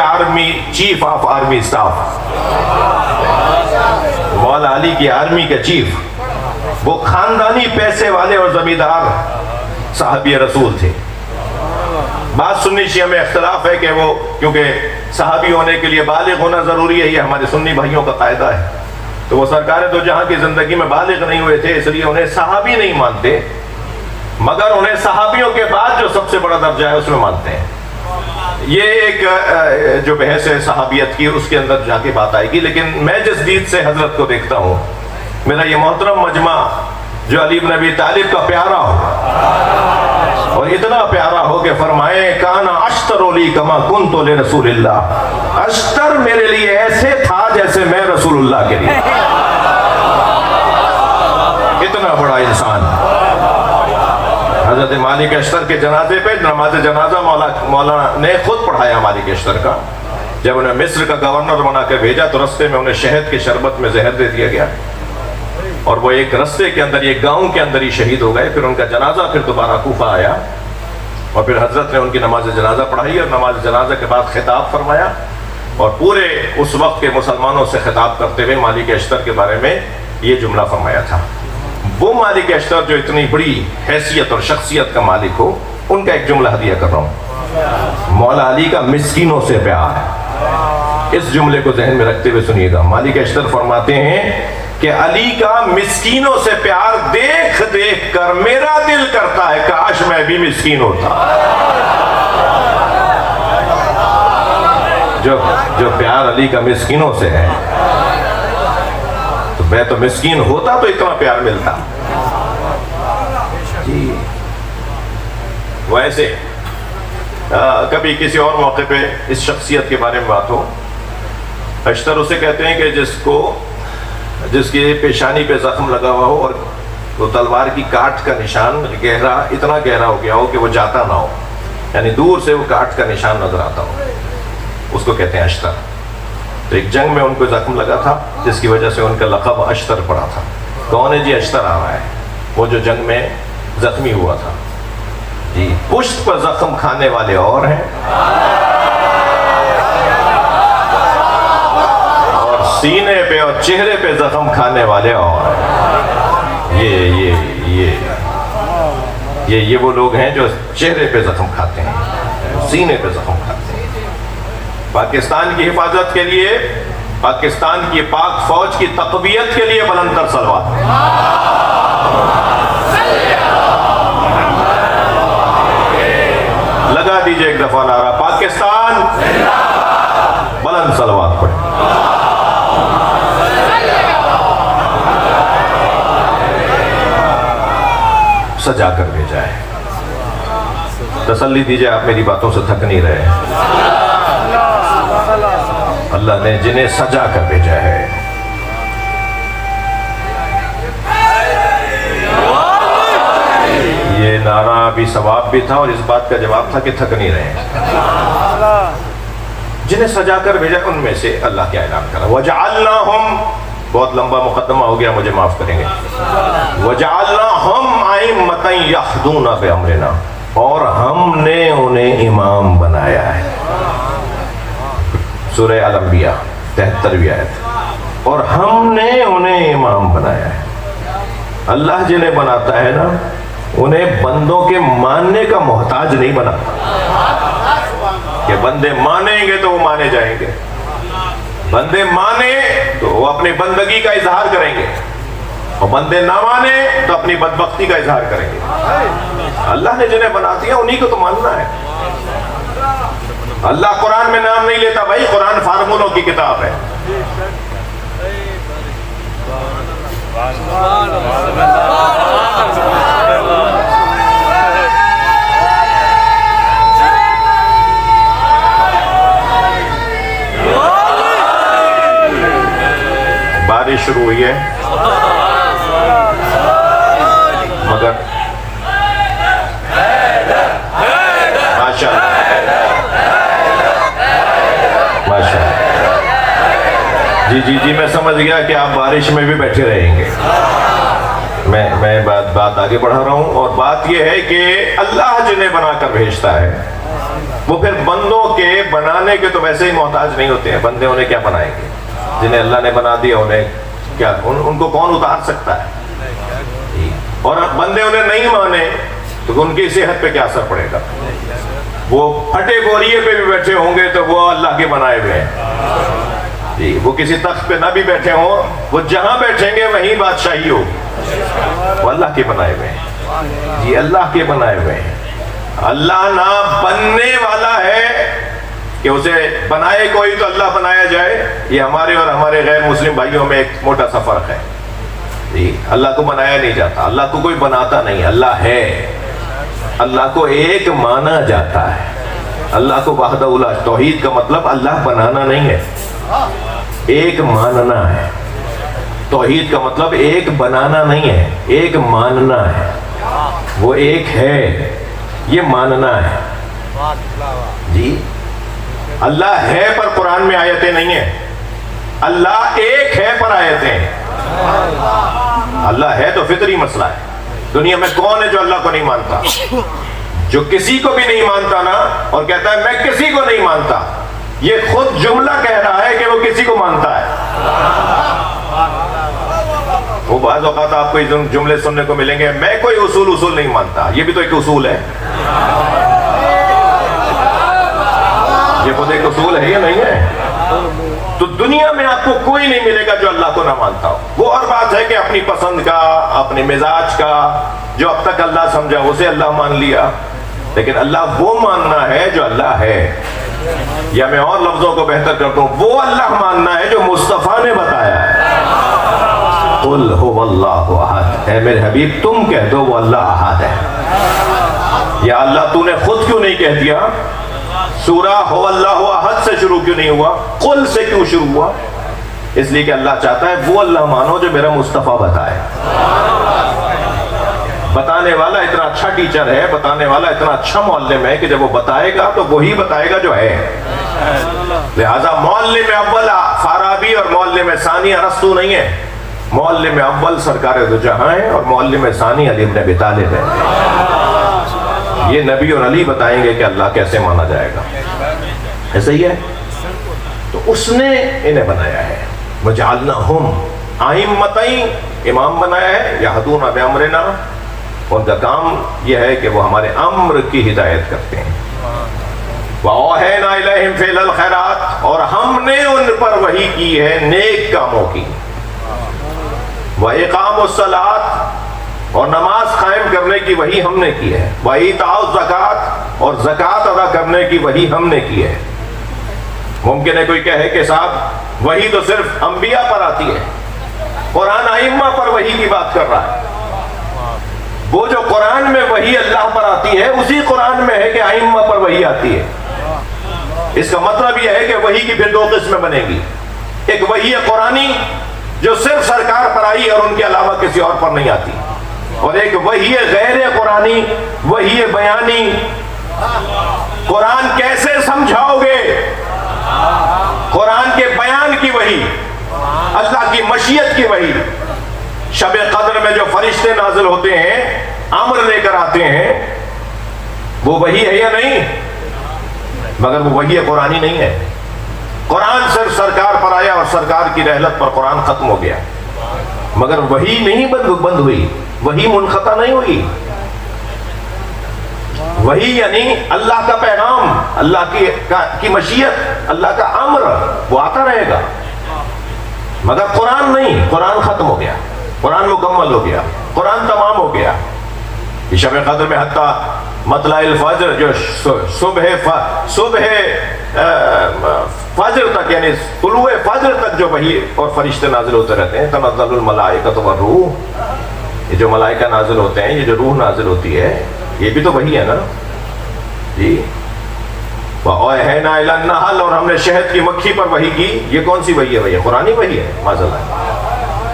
چیف آف آرمی سٹاف، مولا علی کی آرمی کے چیف. وہ خاندانی پیسے والے اور زمیندار صحابی رسول تھے. بات سنی شیعہ میں اختلاف ہے کہ وہ، کیونکہ صحابی ہونے کے لیے بالغ ہونا ضروری ہے، یہ ہمارے سنی بھائیوں کا قاعدہ ہے. تو وہ سرکار دو جہاں کی زندگی میں بالغ نہیں ہوئے تھے، اس لیے انہیں صحابی نہیں مانتے، مگر انہیں صحابیوں کے بعد جو سب سے بڑا درجہ ہے اس میں مانتے ہیں. یہ ایک جو بحث ہے صحابیت کی، اس کے اندر جا کے بات آئے گی. لیکن میں جس دید سے حضرت کو دیکھتا ہوں، میرا یہ محترم مجمع جو علی بن ابی طالب کا پیارا ہو، اور اتنا پیارا ہو کہ فرمائے کانا اشتر لی کما کنت لرسول اللہ، اشتر میرے لیے ایسے تھا جیسے میں رسول اللہ کے لیے. اتنا بڑا انسان. حضرت مالک اشتر کے جنازے پہ نماز جنازہ مولانا نے خود پڑھایا مالک اشتر کا. جب انہیں مصر کا گورنر بنا کے بھیجا تو رستے میں انہیں شہد کے شربت میں زہر دے دیا گیا، اور وہ ایک رستے کے اندر، ایک گاؤں کے اندر ہی شہید ہو گئے. پھر ان کا جنازہ پھر دوبارہ کوفہ آیا، اور پھر حضرت نے ان کی نماز جنازہ پڑھائی، اور نماز جنازہ کے بعد خطاب فرمایا، اور پورے اس وقت کے مسلمانوں سے خطاب کرتے ہوئے مالک اشتر کے بارے میں یہ جملہ فرمایا تھا. وہ مالک اشتر جو اتنی بڑی حیثیت اور شخصیت کا مالک ہو، ان کا ایک جملہ ہدیہ کر رہا ہوں. مولا علی کا مسکینوں سے پیار. اس جملے کو ذہن میں رکھتے ہوئے سنیے گا. مالک اشتر فرماتے ہیں کہ علی کا مسکینوں سے پیار دیکھ دیکھ کر میرا دل کرتا ہے کاش میں بھی مسکین ہوتا. جو پیار علی کا مسکینوں سے ہے، تو میں تو مسکین ہوتا تو اتنا پیار ملتا. جی ویسے کبھی کسی اور موقع پہ اس شخصیت کے بارے میں بات ہو. اشتر اسے کہتے ہیں کہ جس کی پیشانی پہ زخم لگا ہوا ہو اور وہ تلوار کی کاٹ کا نشان گہرا، اتنا گہرا ہو گیا ہو کہ وہ جاتا نہ ہو، یعنی دور سے وہ کاٹ کا نشان نظر آتا ہو، اس کو کہتے ہیں اشتر. تو ایک جنگ میں ان کو زخم لگا تھا جس کی وجہ سے ان کا لقب اشتر پڑا تھا. کون ہے جی اشتر آ رہا ہے؟ وہ جو جنگ میں زخمی ہوا تھا. جی پشت پر زخم کھانے والے اور ہیں، اور سینے پہ اور چہرے پہ زخم کھانے والے اور ہیں. یہ وہ لوگ ہیں جو چہرے پہ زخم کھاتے ہیں، سینے پہ زخم کھاتے ہیں. پاکستان کی حفاظت کے لیے، پاکستان کی پاک فوج کی تقویت کے لیے بلند تر صلوات. لگا دیجئے ایک دفعہ نعرہ پاکستان، بلند صلوات پڑھیں. سجا کر بھیجا ہے. تسلی دیجئے آپ میری باتوں سے تھک نہیں رہے. اللہ نے جنہیں سجا کر بھیجا ہے. یہ نعرہ بھی ثواب بھی تھا اور اس بات کا جواب تھا کہ تھک نہیں رہے. جنہیں سجا کر بھیجا ان میں سے اللہ کیا اعلان کرا، وَجَعَلْنَاهُمْ، بہت لمبا مقدمہ ہو گیا، مجھے معاف کریں گے. وَجَعَلْنَاهُمْ أَئِمَّةً يَهْدُونَ بِأَمْرِنَا، اور ہم نے انہیں امام بنایا ہے. سورہ الانبیاء 73ویں آیت. اور ہم نے انہیں امام بنایا ہے. اللہ جنہیں بناتا ہے نا، انہیں بندوں کے ماننے کا محتاج نہیں بناتا کہ بندے مانیں گے تو وہ مانے جائیں گے. بندے مانے تو وہ اپنی بندگی کا اظہار کریں گے، اور بندے نہ مانے تو اپنی بدبختی کا اظہار کریں گے۔ اللہ نے جنہیں بنا دیا انہی کو تو ماننا ہے۔ اللہ قرآن میں نام نہیں لیتا بھائی، قرآن فارمولوں کی کتاب ہے۔ بارش شروع ہوئی ہے مگر ماشاءاللہ جی میں سمجھ گیا کہ آپ بارش میں بھی بیٹھے رہیں گے۔ میں بات آگے بڑھا رہا ہوں، اور بات یہ ہے کہ اللہ جنہیں بنا کر بھیجتا ہے وہ پھر بندوں کے بنانے کے تو ویسے ہی محتاج نہیں ہوتے ہیں۔ بندے انہیں کیا بنائیں گے؟ جنہیں اللہ نے بنا دیا انہیں کیا، ان کو کون اتار سکتا ہے؟ اور بندے انہیں نہیں مانے تو ان کی صحت پہ کیا اثر پڑے گا؟ وہ پھٹے بوریے پہ بھی بیٹھے ہوں گے تو وہ اللہ کے بنائے ہوئے ہیں جی۔ وہ کسی تخت پہ نہ بھی بیٹھے ہوں، وہ جہاں بیٹھیں گے وہیں بادشاہی ہوگی۔ وہ اللہ کے بنائے ہوئے ہیں جی، اللہ کے بنائے ہوئے ہیں۔ اللہ نہ بننے والا ہے کہ اسے بنائے کوئی تو اللہ بنایا جائے۔ یہ ہمارے اور ہمارے غیر مسلم بھائیوں میں ایک موٹا سا فرق ہے جی۔ اللہ کو بنایا نہیں جاتا، اللہ کو کوئی بناتا نہیں، اللہ ہے۔ اللہ کو ایک مانا جاتا ہے۔ اللہ کو وحدہ لا، توحید کا مطلب اللہ بنانا نہیں ہے، ایک ماننا ہے۔ توحید کا مطلب ایک بنانا نہیں ہے، ایک ماننا ہے۔ وہ ایک ہے، یہ ماننا ہے جی۔ اللہ ہے پر قرآن میں آیتیں نہیں ہیں، اللہ ایک ہے پر آیتیں ہیں۔ اللہ ہے تو فطری مسئلہ ہے۔ دنیا میں کون ہے جو اللہ کو نہیں مانتا؟ جو کسی کو بھی نہیں مانتا نا، اور کہتا ہے میں کسی کو نہیں مانتا، یہ خود جملہ کہہ رہا ہے کہ وہ کسی کو مانتا ہے۔ وہ بعض اوقات آپ کو جملے سننے کو ملیں گے، میں کوئی اصول نہیں مانتا، یہ بھی تو ایک اصول ہے۔ یہ خود ایک اصول ہے یا نہیں ہے؟ تو دنیا میں آپ کو کوئی نہیں ملے گا جو اللہ کو نہ مانتا ہو۔ وہ اور بات ہے کہ اپنی پسند کا، اپنے مزاج کا، جو اب تک اللہ سمجھا اسے اللہ مان لیا، لیکن اللہ وہ ماننا ہے جو اللہ ہے۔ یا میں اور لفظوں کو بہتر کرتا ہوں، وہ اللہ ماننا ہے جو مصطفیٰ نے بتایا ہے۔ قل هو اللہ احد، اے میرے حبیب تم کہہ دو وہ اللہ احد ہے۔ یا اللہ تو نے خود کیوں نہیں کہہ دیا؟ سورہ ہو اللہ احد سے شروع کیوں نہیں ہوا؟ قل سے کیوں شروع ہوا؟ اس لیے کہ اللہ چاہتا ہے وہ اللہ مانو جو میرا مصطفیٰ بتائے۔ بتانے والا اتنا اچھا ٹیچر ہے، بتانے والا اتنا اچھا معلم ہے کہ جب وہ بتائے گا تو وہی بتائے گا جو ہے۔ لہذا معلم اول فارابی اور معلم ثانی ارسطو نہیں ہے، معلم اول سرکار دو جہاں ہے، اور معلم ثانی علی بن ابی طالب ہے۔ یہ نبی اور علی بتائیں گے کہ اللہ کیسے مانا جائے گا۔ ایسا ہی ہے، تو اس نے انہیں بنایا ہے۔ وَجَعَلْنَهُمْ أَئِمَّةً، امام بنایا ہے، يَهْدُونَ بِأَمْرِنَا، ان کا کام یہ ہے کہ وہ ہمارے امر کی ہدایت کرتے ہیں۔ وَأَوْحَيْنَا إِلَيْهِمْ فِعْلَ الْخَيْرَاتِ، اور ہم نے ان پر وحی کی ہے نیک کاموں کی۔ وَإِقَامُ الصَّلَاةِ، اور نماز قائم کرنے کی وحی ہم نے کی ہے۔ وَإِيتَاءُ الزَّكَاةِ، اور زکوٰۃ ادا کرنے کی وحی ہم نے کی ہے۔ ممکن ہے کوئی کہے کہ صاحب وحی تو صرف انبیاء پر آتی ہے، قرآن ائمہ پر وحی کی بات کر رہا ہے۔ وہ جو قرآن میں وحی اللہ پر آتی ہے اسی قرآن میں ہے کہ ائمہ پر وحی آتی ہے۔ اس کا مطلب یہ ہے کہ وحی کی پھر دو قسمیں بنے گی، ایک وحی قرآنی جو صرف سرکار پر آئی اور ان کے علاوہ کسی اور پر نہیں آتی، اور ایک وحی غیر قرآنی، وحی بیانی۔ قرآن کیسے سمجھاؤ گے؟ قرآن کے بیان کی وحی، اللہ کی مشیت کی وحی۔ شب قدر میں جو فرشتے نازل ہوتے ہیں، امر لے کر آتے ہیں، وہ وحی ہے یا نہیں؟ مگر وہ وحی قرآنی نہیں ہے۔ قرآن صرف سرکار پر آیا اور سرکار کی رحلت پر قرآن ختم ہو گیا، مگر وحی نہیں بند ہوئی، وحی منقطع نہیں ہوئی۔ وحی یعنی اللہ کا پیغام، اللہ کی مشیت، اللہ کا امر، وہ آتا رہے گا، مگر قرآن نہیں۔ قرآن ختم ہو گیا، قرآن مکمل ہو گیا، قرآن تمام ہو گیا۔ شب قدر میں حتیٰ مطلع الفجر، جو صبح فجر تک، یعنی طلوع فجر تک جو وحی اور فرشتے نازل ہوتے رہتے ہیں، تنزل الملائکۃ والروح، یہ جو ملائکہ نازل ہوتے ہیں، یہ جو روح نازل ہوتی ہے، یہ بھی تو وحی ہے نا جی۔ وَأَوْحَيْنَا إِلَى النَّحْلِ، اور ہم نے شہد کی مکھی پر وحی کی۔ یہ کون سی وحی ہے بھائی؟ قرآنی وحی ہے معاذاللہ۔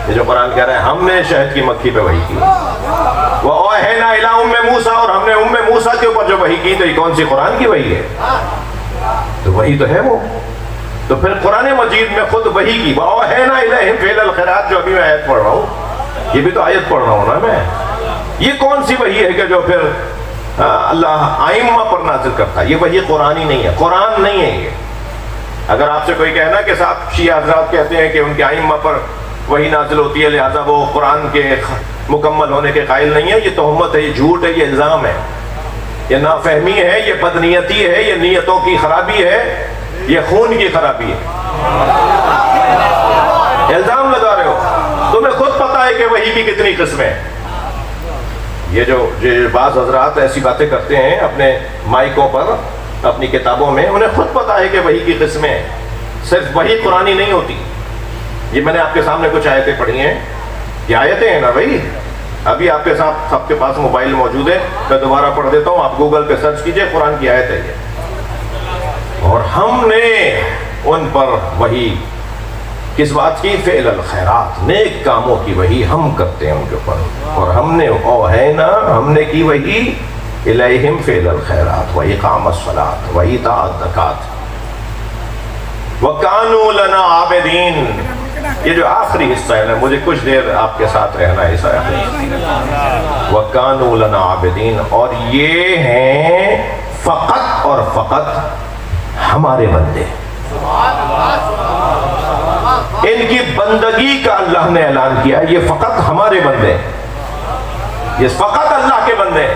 یہ جو قرآن کہہ رہے ہیں ہم نے شہد کی مکھی پہ وحی کی۔ وَأَوْحَيْنَا إِلَى أُمِّ مُوسَىٰ، اور ہم نے موسیٰ کے اوپر جو وحی کی، تو یہ کون سی قرآن کی وحی ہے؟ تو وحی تو ہے وہ۔ تو پھر قرآن مجید میں خود وحی کی، وَأَوْحَيْنَا إِلَيْهِمْ فِعْلَ الْخَيْرَاتِ، جو ابھی میں آیت پڑھ رہا ہوں، یہ بھی تو آیت پڑھ رہا ہوں نا میں۔ یہ کون سی وحی ہے کہ جو پھر اللہ ائمہ پر نازل کرتا ہے؟ یہ وحی قرآنی نہیں ہے، قرآن نہیں ہے یہ۔ اگر آپ سے کوئی کہنا کہ صاحب شیعہ حضرات کہتے ہیں کہ ان کے ائمہ پر وحی نازل ہوتی ہے لہذا وہ قرآن کے مکمل ہونے کے قائل نہیں ہے، یہ تہمت ہے، یہ جھوٹ ہے، یہ الزام ہے، یہ نافہمی ہے، یہ بدنیتی ہے، یہ نیتوں کی خرابی ہے، یہ خون کی خرابی ہے۔ الزام لگا رہے ہو، تمہیں خود پتا ہے کہ وحی کی کتنی قسمیں ہیں۔ یہ جو بعض حضرات ایسی باتیں کرتے ہیں اپنے مائکوں پر، اپنی کتابوں میں، انہیں خود پتا ہے کہ وحی کی قسمیں ہیں، صرف وحی قرآنی نہیں ہوتی۔ یہ میں نے آپ کے سامنے کچھ آیتیں پڑھی ہیں، یہ آیتیں ہیں نا بھائی، ابھی آپ کے ساتھ آپ کے پاس موبائل موجود ہے، میں دوبارہ پڑھ دیتا ہوں، آپ گوگل پہ سرچ کیجئے، قرآن کی آیت ہے یہ۔ اور ہم نے ان پر وحی کس بات کی؟ فعل الخیرات، نیک کاموں کی وحی ہم کرتے ہیں ان کے اوپر۔ اور ہم نے اوحینا، ہم نے کی وحی الیہم فعل الخیرات واقام الصلاۃ وایتاء الزکات وکانوا لنا عابدین۔ یہ جو آخری حصہ ہے نا، مجھے کچھ دیر آپ کے ساتھ رہنا ہے اس آیت میں۔ وکانوا لنا عابدین، اور یہ ہیں فقط اور فقط ہمارے بندے۔ ان کی بندگی کا اللہ نے اعلان کیا، یہ فقط ہمارے بندے، یہ فقط اللہ کے بندے،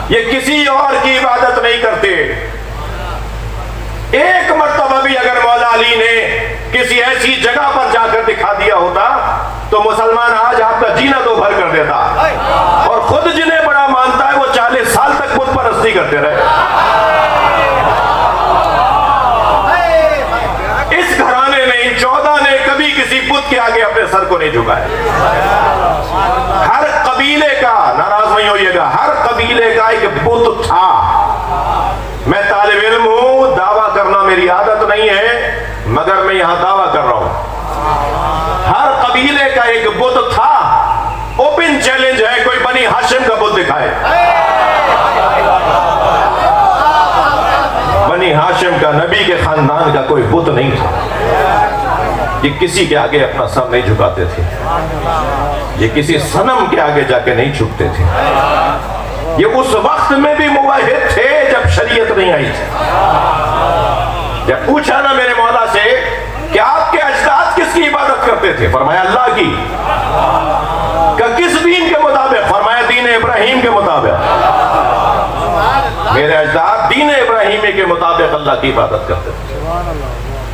یہ کسی اور کی عبادت نہیں کرتے۔ ایک مرتبہ بھی اگر مولا علی نے کسی ایسی جگہ پر جا کر دکھا دیا ہوتا تو مسلمان آج آپ کا جینا دو بھر کر دیتا، اور خود جنہیں بڑا مانتا ہے وہ 40 سال تک بت پرستی کرتے رہے۔ اس گھرانے نے، ان 14 نے کبھی کسی بت کے آگے اپنے سر کو نہیں جھکایا۔ ہر قبیلے کا، ناراض نہیں ہوئیے گا، ہر قبیلے کا ایک بت تھا۔ میں طالب علم ہوں، دعویٰ کرنا میری عادت نہیں ہے، مگر میں یہاں دعویٰ کر رہا ہوں، ہر قبیلے کا ایک بت تھا۔ اوپن چیلنج ہے، کوئی بنی ہاشم کا بت دکھائے۔ بنی ہاشم کا، نبی کے خاندان کا کوئی بت نہیں تھا۔ یہ کسی کے آگے اپنا سر نہیں جھکاتے تھے، یہ کسی صنم کے آگے جا کے نہیں جھکتے تھے۔ یہ اس وقت میں بھی موحد تھے جب شریعت نہیں آئی تھی۔ جب پوچھا نا میرے مولا سے کہ آپ کے اجداد کس کی عبادت کرتے تھے، فرمایا اللہ کی۔ کہ کس دین کے مطابق؟ فرمایا دین ابراہیم کے مطابق۔ میرے اجداد دین ابراہیمی کے مطابق اللہ کی عبادت کرتے تھے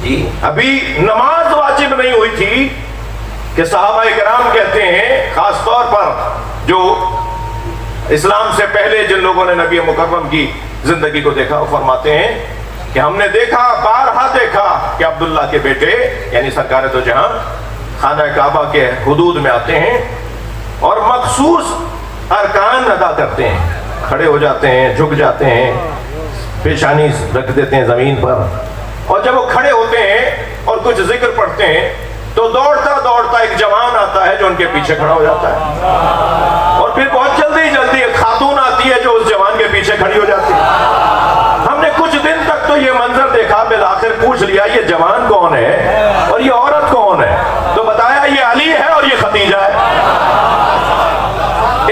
جی۔ ابھی نماز واجب نہیں ہوئی تھی کہ صحابہ کرام کہتے ہیں، خاص طور پر جو اسلام سے پہلے جن لوگوں نے نبی مکرم کی زندگی کو دیکھا، وہ فرماتے ہیں کہ ہم نے دیکھا، بارہا دیکھا کہ عبداللہ کے بیٹے یعنی سرکار دو جہاں خانہ کعبہ کے حدود میں آتے ہیں اور مخصوص ارکان ادا کرتے ہیں، کھڑے ہو جاتے ہیں، جھک جاتے ہیں، پیشانی رکھ دیتے ہیں زمین پر، اور جب وہ کھڑے ہوتے ہیں اور کچھ ذکر پڑھتے ہیں تو دوڑتا دوڑتا ایک جوان آتا ہے جو ان کے پیچھے کھڑا ہو جاتا ہے، اور پھر بہت جلدی ایک خاتون آتی ہے جو اس جوان کے پیچھے کھڑی ہو جاتی ہے۔ ہم نے کچھ دن تک تو یہ منظر دیکھا، بالآخر پوچھ لیا یہ جوان کون ہے اور یہ عورت کون ہے، تو بتایا یہ علی ہے اور یہ ختیجہ ہے۔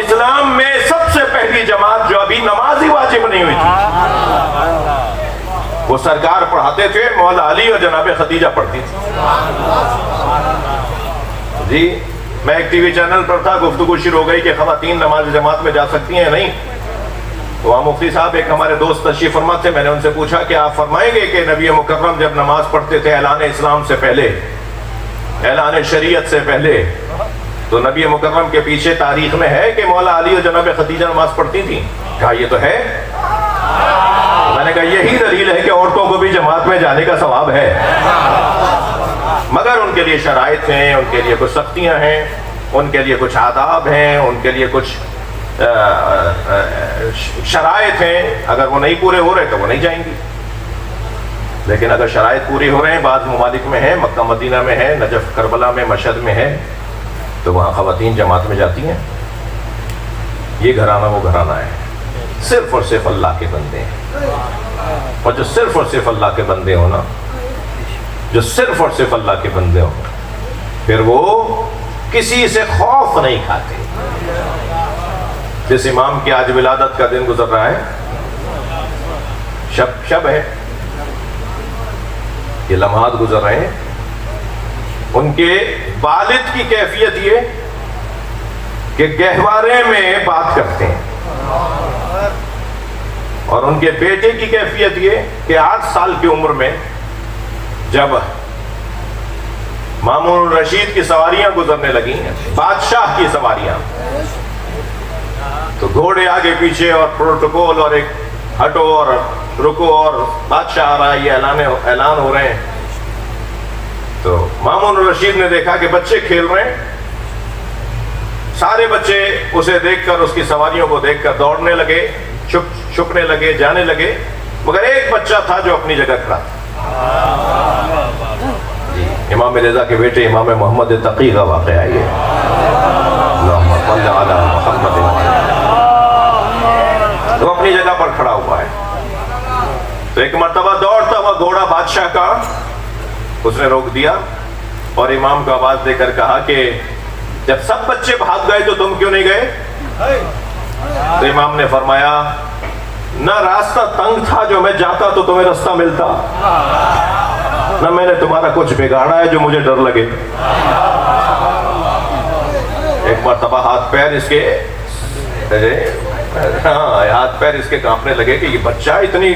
اسلام میں سب سے پہلی جماعت جو ابھی نماز ہی واجب نہیں ہوئی تھی، وہ سرکار پڑھاتے تھے، مولا علی اور جناب ختیجہ پڑھتی تھی جی۔ میں ایک ٹی وی چینل پر تھا، گفتگو شروع ہو گئی کہ خواتین نماز جماعت میں جا سکتی ہیں، نہیں، تو وہاں مفتی صاحب ایک ہمارے دوست تشریف فرما تھے، میں نے ان سے پوچھا کہ آپ فرمائیں گے کہ نبی مکرم جب نماز پڑھتے تھے اعلان اسلام سے پہلے، اعلان شریعت سے پہلے، تو نبی مکرم کے پیچھے تاریخ میں ہے کہ مولا علی اور جناب خدیجہ نماز پڑھتی تھیں؟ کہا یہ تو ہے۔ میں نے کہا یہی دلیل ہے کہ عورتوں کو بھی جماعت میں جانے کا ثواب ہے، مگر ان کے لیے شرائط ہیں، ان کے لیے کچھ سختیاں ہیں، ان کے لیے کچھ آداب ہیں، ان کے لیے کچھ شرائط ہیں، اگر وہ نہیں پورے ہو رہے تو وہ نہیں جائیں گی۔ لیکن اگر شرائط پوری ہو رہے ہیں، بعض ممالک میں ہے، مکہ مدینہ میں ہے، نجف کربلا میں، مشہد میں ہے، تو وہاں خواتین جماعت میں جاتی ہیں۔ یہ گھرانہ وہ گھرانہ ہے، صرف اور صرف اللہ کے بندے ہیں، اور جو صرف اور صرف اللہ کے بندے ہو نا، جو صرف اور صرف اللہ کے بندے ہو، پھر وہ کسی سے خوف نہیں کھاتے۔ جس امام کی آج ولادت کا دن گزر رہا ہے، شب ہے، یہ لمحات گزر رہے ہیں، ان کے والد کی کیفیت یہ کہ گہوارے میں بات کرتے ہیں، اور ان کے بیٹے کی کیفیت یہ کہ 8 سال کی عمر میں جب مامون الرشید کی سواریاں گزرنے لگی ہیں، بادشاہ کی سواریاں، تو گھوڑے آگے پیچھے اور پروٹوکول اور ایک ہٹو اور رکو اور بادشاہ آ رہا ہے، یہ اعلان ہو رہے ہیں۔ تو مامون الرشید نے دیکھا کہ بچے کھیل رہے ہیں، سارے بچے اسے دیکھ کر، اس کی سواریوں کو دیکھ کر دوڑنے لگے، چھپنے لگے، جانے لگے، مگر ایک بچہ تھا جو اپنی جگہ کھڑا تھا۔ امام رضا کے بیٹے امام محمد تقی کا واقعہ ہے یہ، اللہم صل علی محمد، وہ اپنی جگہ پر کھڑا ہوا ہے۔ تو ایک مرتبہ دوڑتا ہوا گھوڑا بادشاہ کا اس نے روک دیا اور امام کو آواز دے کر کہا کہ جب سب بچے بھاگ گئے تو تم کیوں نہیں گئے؟ تو امام نے فرمایا نہ راستہ تنگ تھا جو میں جاتا تو تمہیں راستہ ملتا، نہ میں نے تمہارا کچھ بگاڑا ہے جو مجھے ڈر لگے۔ ایک مرتبہ ہاتھ پیر اس کے کانپنے لگے کہ یہ بچہ اتنی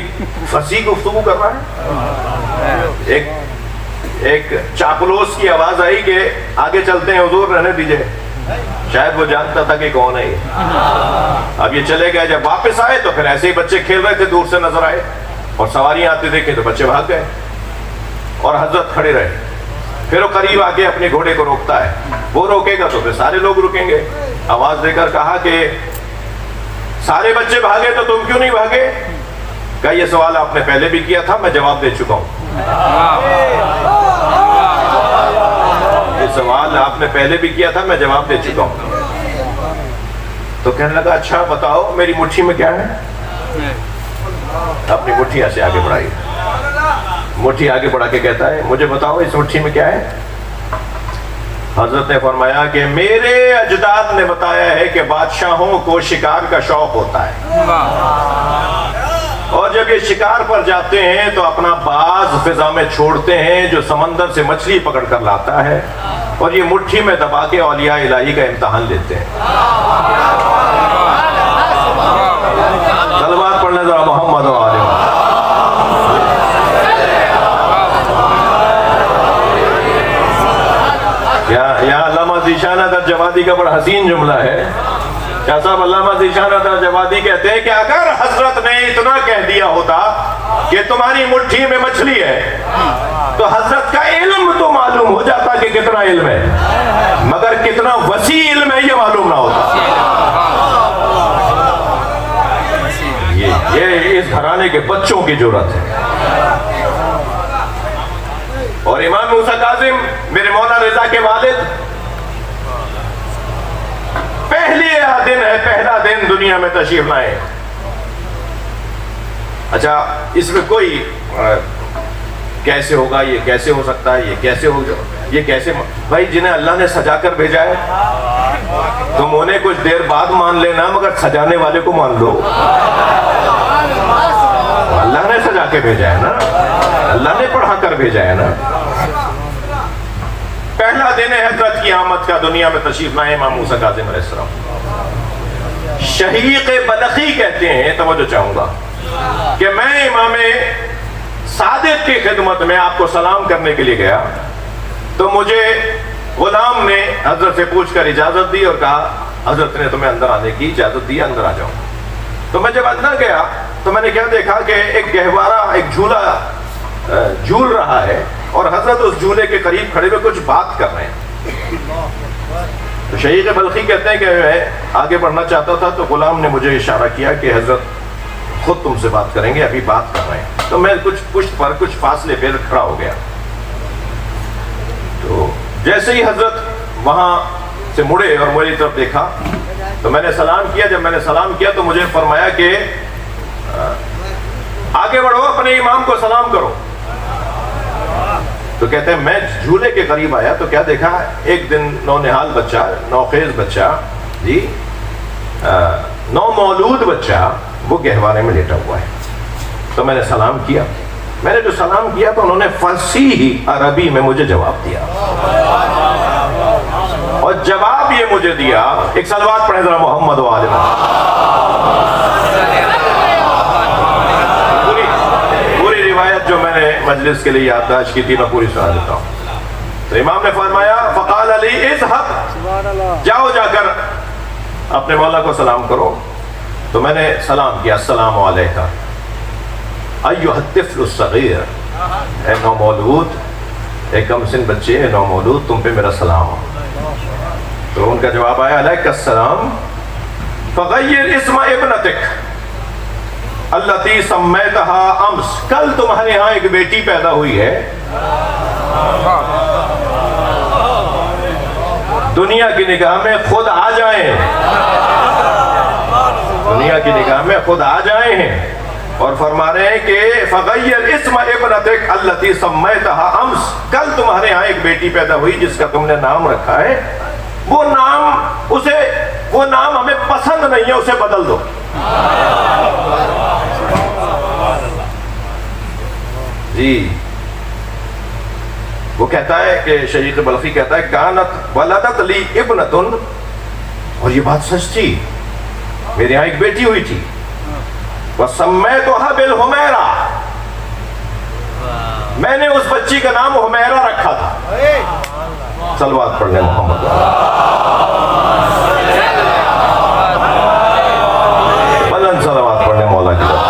فصیح گفتگو کر رہا ہے۔ ایک چاپلوس کی آواز آئی کہ آگے چلتے ہیں حضور، رہنے دیجئے، شاید وہ جانتا تھا کہ کون ہے یہ۔ اب یہ چلے گئے، جب واپس آئے تو پھر ایسے ہی بچے کھیل رہے تھے، دور سے نظر آئے اور سواریاں آتے دیکھے تو بچے بھاگ گئے اور حضرت کھڑے رہے۔ پھر وہ قریب آ کے اپنے گھوڑے کو روکتا ہے، وہ روکے گا تو پھر سارے لوگ رکیں گے۔ آواز دے کر کہا کہ سارے بچے بھاگے تو تم کیوں نہیں بھاگے؟ کہا یہ سوال آپ نے پہلے بھی کیا تھا، میں جواب دے چکا ہوں۔ یہ سوال آپ نے پہلے بھی کیا تھا، میں جواب دے چکا ہوں۔ تو کہنے لگا اچھا بتاؤ میری مٹھی میں کیا ہے؟ اپنی مٹھی ایسے آگے بڑھائی، مٹھی آگے بڑھا کے کہتا ہے مجھے بتاؤ اس مٹھی میں کیا ہے؟ حضرت نے فرمایا کہ میرے اجداد نے بتایا ہے کہ بادشاہوں کو شکار کا شوق ہوتا ہے، اور جب یہ شکار پر جاتے ہیں تو اپنا باز فضا میں چھوڑتے ہیں جو سمندر سے مچھلی پکڑ کر لاتا ہے، اور یہ مٹھی میں دبا کے اولیاء الہی کا امتحان لیتے ہیں۔ صلوات پڑھنے ذرا محمد و آلہ محمد۔ یہاں علامہ ذیشان الجوادی کا بڑا حسین جملہ ہے۔ کیا صاحب علامہ ذیشان الجوادی کہتے ہیں کہ اگر حضرت نے اتنا کہہ دیا ہوتا کہ تمہاری مٹھی میں مچھلی ہے تو حضرت کا علم تو معلوم ہو جاتا کہ کتنا علم ہے، مگر کتنا وسیع علم ہے یہ معلوم نہ ہوتا۔ یہ اس گھرانے کے بچوں کی جرات ہے۔ اور امام موسیٰ کاظم میرے مولا رضا کے والد، پہلا دن دنیا میں تشریف لائے۔ اچھا اس میں کوئی کیسے ہوگا، یہ کیسے ہو سکتا ہے، یہ کیسے ہوگا، یہ کیسے، بھائی جنہیں اللہ نے سجا کر بھیجا ہے تم انہیں کچھ دیر بعد مان لینا، مگر سجانے والے کو مان لو۔ اللہ نے سجا کے بھیجا ہے نا، اللہ نے پڑھا کر بھیجا ہے نا۔ پہلا دن ہے حضرت کی آمد کا، دنیا میں تشریف لائے امام موسیٰ کاظم علیہ السلام۔ شہیق بلخی کہتے ہیں، توجہ چاہوں گا کہ میں امام صادق کی خدمت میں آپ کو سلام کرنے کے لیے گیا تو مجھے غلام نے حضرت سے پوچھ کر اجازت دی اور کہا حضرت نے تمہیں اندر آنے کی اجازت دی، اندر آ جاؤ۔ تو میں جب اندر گیا تو میں نے کیا دیکھا کہ ایک گہوارہ، ایک جھولا جھول رہا ہے اور حضرت اس جھولے کے قریب کھڑے ہوئے کچھ بات کر رہے ہیں۔ تو شیخ بلخی کہتے ہیں کہ میں آگے بڑھنا چاہتا تھا تو غلام نے مجھے اشارہ کیا کہ حضرت خود تم سے بات کریں گے، ابھی بات کر رہے ہیں۔ تو میں کچھ پشت پر کچھ فاصلے پہ کھڑا ہو گیا۔ تو جیسے ہی حضرت وہاں سے مڑے اور میری طرف دیکھا تو میں نے سلام کیا۔ جب میں نے سلام کیا تو مجھے فرمایا کہ آگے بڑھو، اپنے امام کو سلام کرو۔ تو کہتے ہیں میں جھولے کے قریب آیا تو کیا دیکھا، ایک دن نونہال بچہ، نوخیز بچہ، جی نو مولود بچہ وہ گہوارے میں لیٹا ہوا ہے۔ تو میں نے سلام کیا۔ میں نے جو سلام کیا تو انہوں نے فصیح عربی میں مجھے جواب دیا، اور جواب یہ مجھے دیا، ایک صلوات پڑھیں ذرا محمد و آل پوری روایت جو میں نے مجلس کے لیے یادداشت کی تھی میں پوری سنا دیتا ہوں۔ تو امام نے فرمایا فقال علی اذهب، جاؤ جا کر اپنے مولا کو سلام کرو۔ تو میں نے سلام کیا، السلام علیکم ایھا الطفل الصغیر، اے نومولود، اے کم سن بچے، اے نومولود، تم پہ میرا سلام۔ تو ان کا جواب آیا علیک السلام، فغیر اسم ابنتک التی سمیتہا امس، کل تمہارے ہاں ایک بیٹی پیدا ہوئی ہے، دنیا کی نگاہ میں خود آ جائیں، دنیا کی نگاہ میں خود آ جائیں ہیں، اور فرما رہے ہیں کہ فغیر اسم ابنتک التی سمیتہا امس، کل تمہارے ہاں ایک بیٹی پیدا ہوئی جس کا تم نے نام رکھا ہے، وہ نام ہمیں پسند نہیں ہے، اسے بدل دو۔ جی وہ کہتا ہے کہ شیخ بلخی کہتا ہے کانت ولدت لی ابنتن، اور یہ بات سچ تھی، میرے یہاں ایک بیٹی ہوئی تھی، وَسَمَّيْتُهَا بِالْحُمَيْرَةِ، میں نے اس بچی کا نام حمیرہ رکھا تھا۔ صلوات پڑھنے محمد، بلند صلوات پڑھنے مولا کی طرف۔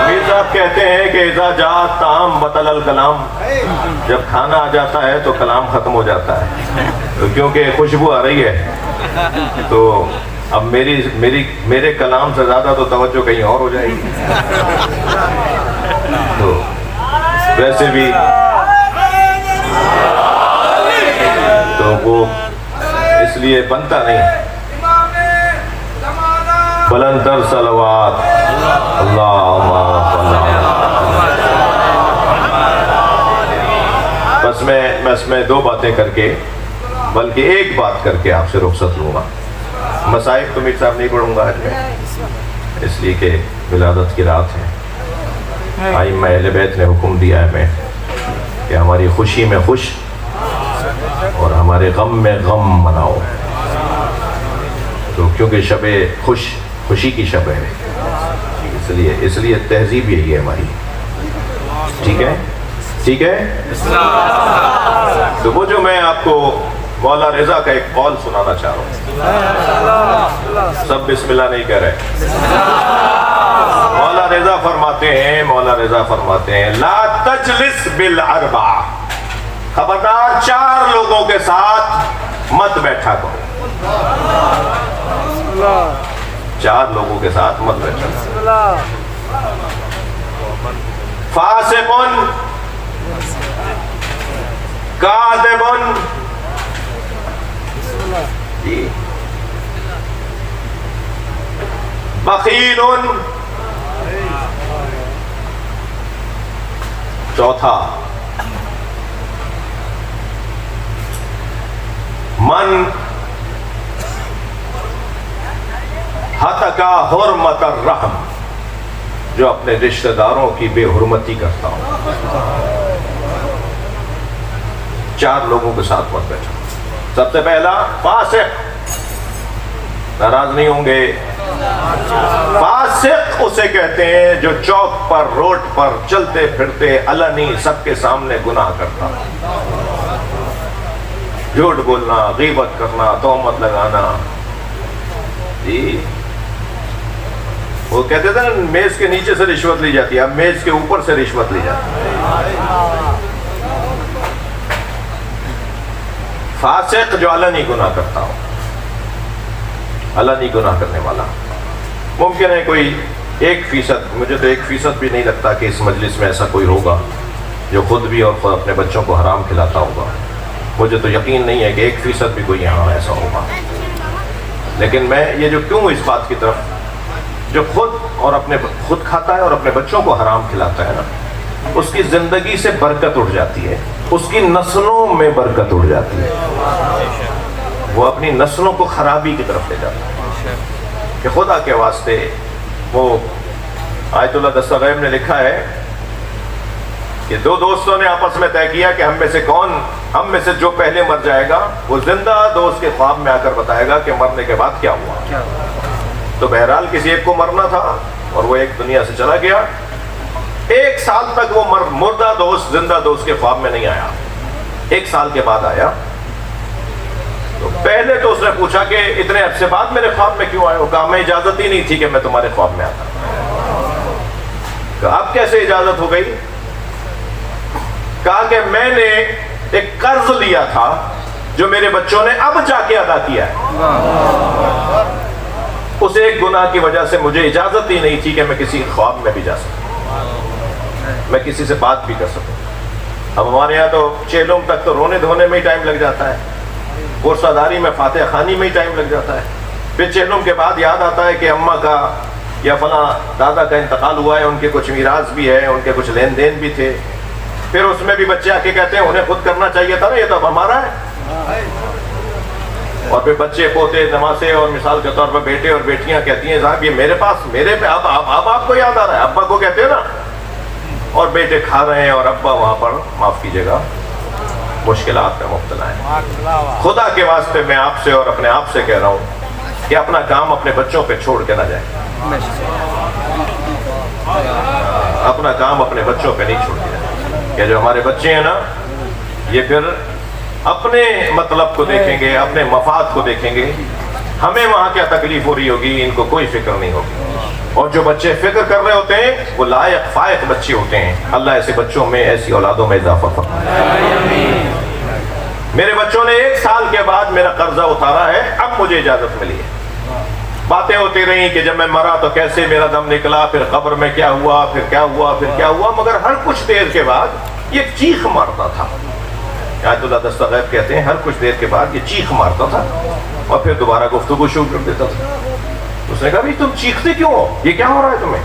میر صاحب کہتے ہیں کہ اذا جاء الطعام بطل الکلام، جب کھانا آ جاتا ہے تو کلام ختم ہو جاتا ہے، تو کیونکہ خوشبو آ رہی ہے تو اب میرے کلام سے زیادہ تو توجہ کہیں اور ہو جائے گی۔ تو ویسے بھی تو وہ اس لیے بنتا نہیں۔ بلندر صلوات اللہم صل علی۔ بس میں دو باتیں کر کے، بلکہ ایک بات کر کے آپ سے رخصت لوں گا۔ مصائب تو میر صاحب نہیں پڑھوں گا آج میں، اس لیے کہ ولادت کی رات ہے۔ ائمہ اہل بیت نے حکم دیا ہے میں کہ ہماری خوشی میں خوش اور ہمارے غم میں غم مناؤ، تو کیونکہ شب خوشی کی شب ہے، اس لیے تہذیب یہی ہے ہماری۔ ٹھیک ہے ٹھیک ہے۔ تو وہ جو میں آپ کو مولا رضا کا ایک قول سنانا چاہ رہا ہوں، سب بسم اللہ نہیں کہہ رہے۔ مولا رضا فرماتے ہیں لا تجلس بالاربع، خبردار 4 لوگوں کے ساتھ مت بیٹھا کرو، 4 لوگوں کے ساتھ مت بیٹھا کرو۔ فاسقن، کاذبن، بخیل، چوتھا من ہتکا حرمت الرحم، جو اپنے رشتہ داروں کی بے حرمتی کرتا ہو۔ 4 لوگوں کے ساتھ مت بیٹھو۔ سب سے پہلا فاسق، ناراض نہیں ہوں گے، فاسق اسے کہتے ہیں جو چوک پر روڈ پر چلتے پھرتے علنی سب کے سامنے گناہ کرتا، جھوٹ بولنا، غیبت کرنا، تہمت لگانا۔ جی وہ کہتے تھے نا میز کے نیچے سے رشوت لی جاتی ہے، اب میز کے اوپر سے رشوت لی جاتی ہے۔ فاسق جو علنی گناہ کرتا ہو، علنی گناہ کرنے والا۔ ممکن ہے کوئی 1%، مجھے تو 1% بھی نہیں لگتا کہ اس مجلس میں ایسا کوئی ہوگا جو خود بھی اور خود اپنے بچوں کو حرام کھلاتا ہوگا۔ مجھے تو یقین نہیں ہے کہ 1% بھی کوئی یہاں ایسا ہوگا۔ لیکن میں یہ جو کیوں اس بات کی طرف، جو خود کھاتا ہے اور اپنے بچوں کو حرام کھلاتا ہے نا، اس کی زندگی سے برکت اٹھ جاتی ہے، اس کی نسلوں میں برکت اٹھ جاتی ہے، وہ اپنی نسلوں کو خرابی کی طرف لے جاتا ہے۔ کہ خدا کے واسطے، وہ آیت اللہ دستغیب نے لکھا ہے کہ 2 دوستوں نے آپس میں طے کیا کہ ہم میں سے جو پہلے مر جائے گا وہ زندہ دوست کے خواب میں آ کر بتائے گا کہ مرنے کے بعد کیا ہوا۔ تو بہرحال کسی ایک کو مرنا تھا اور وہ ایک دنیا سے چلا گیا۔ 1 سال تک وہ مردہ دوست زندہ دوست کے خواب میں نہیں آیا، 1 سال کے بعد آیا۔ تو پہلے تو اس نے پوچھا کہ اتنے عرصے بعد میرے خواب میں کیوں آئے ہو؟ کہا میں اجازت ہی نہیں تھی کہ میں تمہارے خواب میں آتا۔ کہا اب کیسے اجازت ہو گئی؟ کہا کہ میں نے ایک قرض لیا تھا جو میرے بچوں نے اب جا کے ادا کیا ہے، اس ایک گناہ کی وجہ سے مجھے اجازت ہی نہیں تھی کہ میں کسی خواب میں بھی جا سکوں، میں کسی سے بات بھی کر سکوں۔ اب ہمارے یہاں تو چیلوں تک تو رونے دھونے میں ہی ٹائم لگ جاتا ہے، قرصہ داری میں فاتحہ خوانی میں ہی ٹائم لگ جاتا ہے، پھر چیلوں کے بعد یاد آتا ہے کہ اماں کا یا فلاں دادا کا انتقال ہوا ہے، ان کے کچھ میراث بھی ہے، ان کے کچھ لین دین بھی تھے، پھر اس میں بھی بچے آ کے کہتے ہیں انہیں خود کرنا چاہیے تھا نا، یہ تو اب ہمارا ہے۔ اور پھر بچے پوتے نواسے اور مثال کے طور پر بیٹے اور بیٹیاں کہتی ہیں صاحب یہ میرے پہ اب آپ کو یاد آ رہا ہے، ابا کو کہتے ہیں نا، اور بیٹے کھا رہے ہیں اور ابا وہاں پر معاف کیجیے گا مشکلات میں مبتلا ہے۔ خدا کے واسطے میں آپ سے اور اپنے آپ سے کہہ رہا ہوں کہ اپنا کام اپنے بچوں پہ چھوڑ کے نہ جائیں، اپنا کام اپنے بچوں پہ نہیں چھوڑ دیا کہ جو ہمارے بچے ہیں نا یہ پھر اپنے مطلب کو دیکھیں گے، اپنے مفاد کو دیکھیں گے، ہمیں وہاں کیا تکلیف ہو رہی ہوگی ان کو کوئی فکر نہیں ہوگی۔ اور جو بچے فکر کر رہے ہوتے ہیں وہ لائق فائق بچے ہوتے ہیں۔ اللہ ایسے بچوں میں، ایسی اولادوں میں اضافہ فرمائے۔ میرے بچوں نے 1 سال کے بعد میرا قرضہ اتارا ہے، اب مجھے اجازت ملی ہے۔ باتیں ہوتی رہیں کہ جب میں مرا تو کیسے میرا دم نکلا، پھر قبر میں کیا ہوا، پھر کیا ہوا، پھر کیا ہوا، مگر ہر کچھ دیر کے بعد یہ چیخ مارتا تھا۔ آیت اللہ دستغیب کہتے ہیں ہر کچھ دیر کے بعد یہ چیخ مارتا تھا اور پھر دوبارہ گفتگو شروع کر دیتا تھا۔ اس نے کہا بھی تم چیختے کیوں ہو، یہ کیا ہو رہا ہے تمہیں؟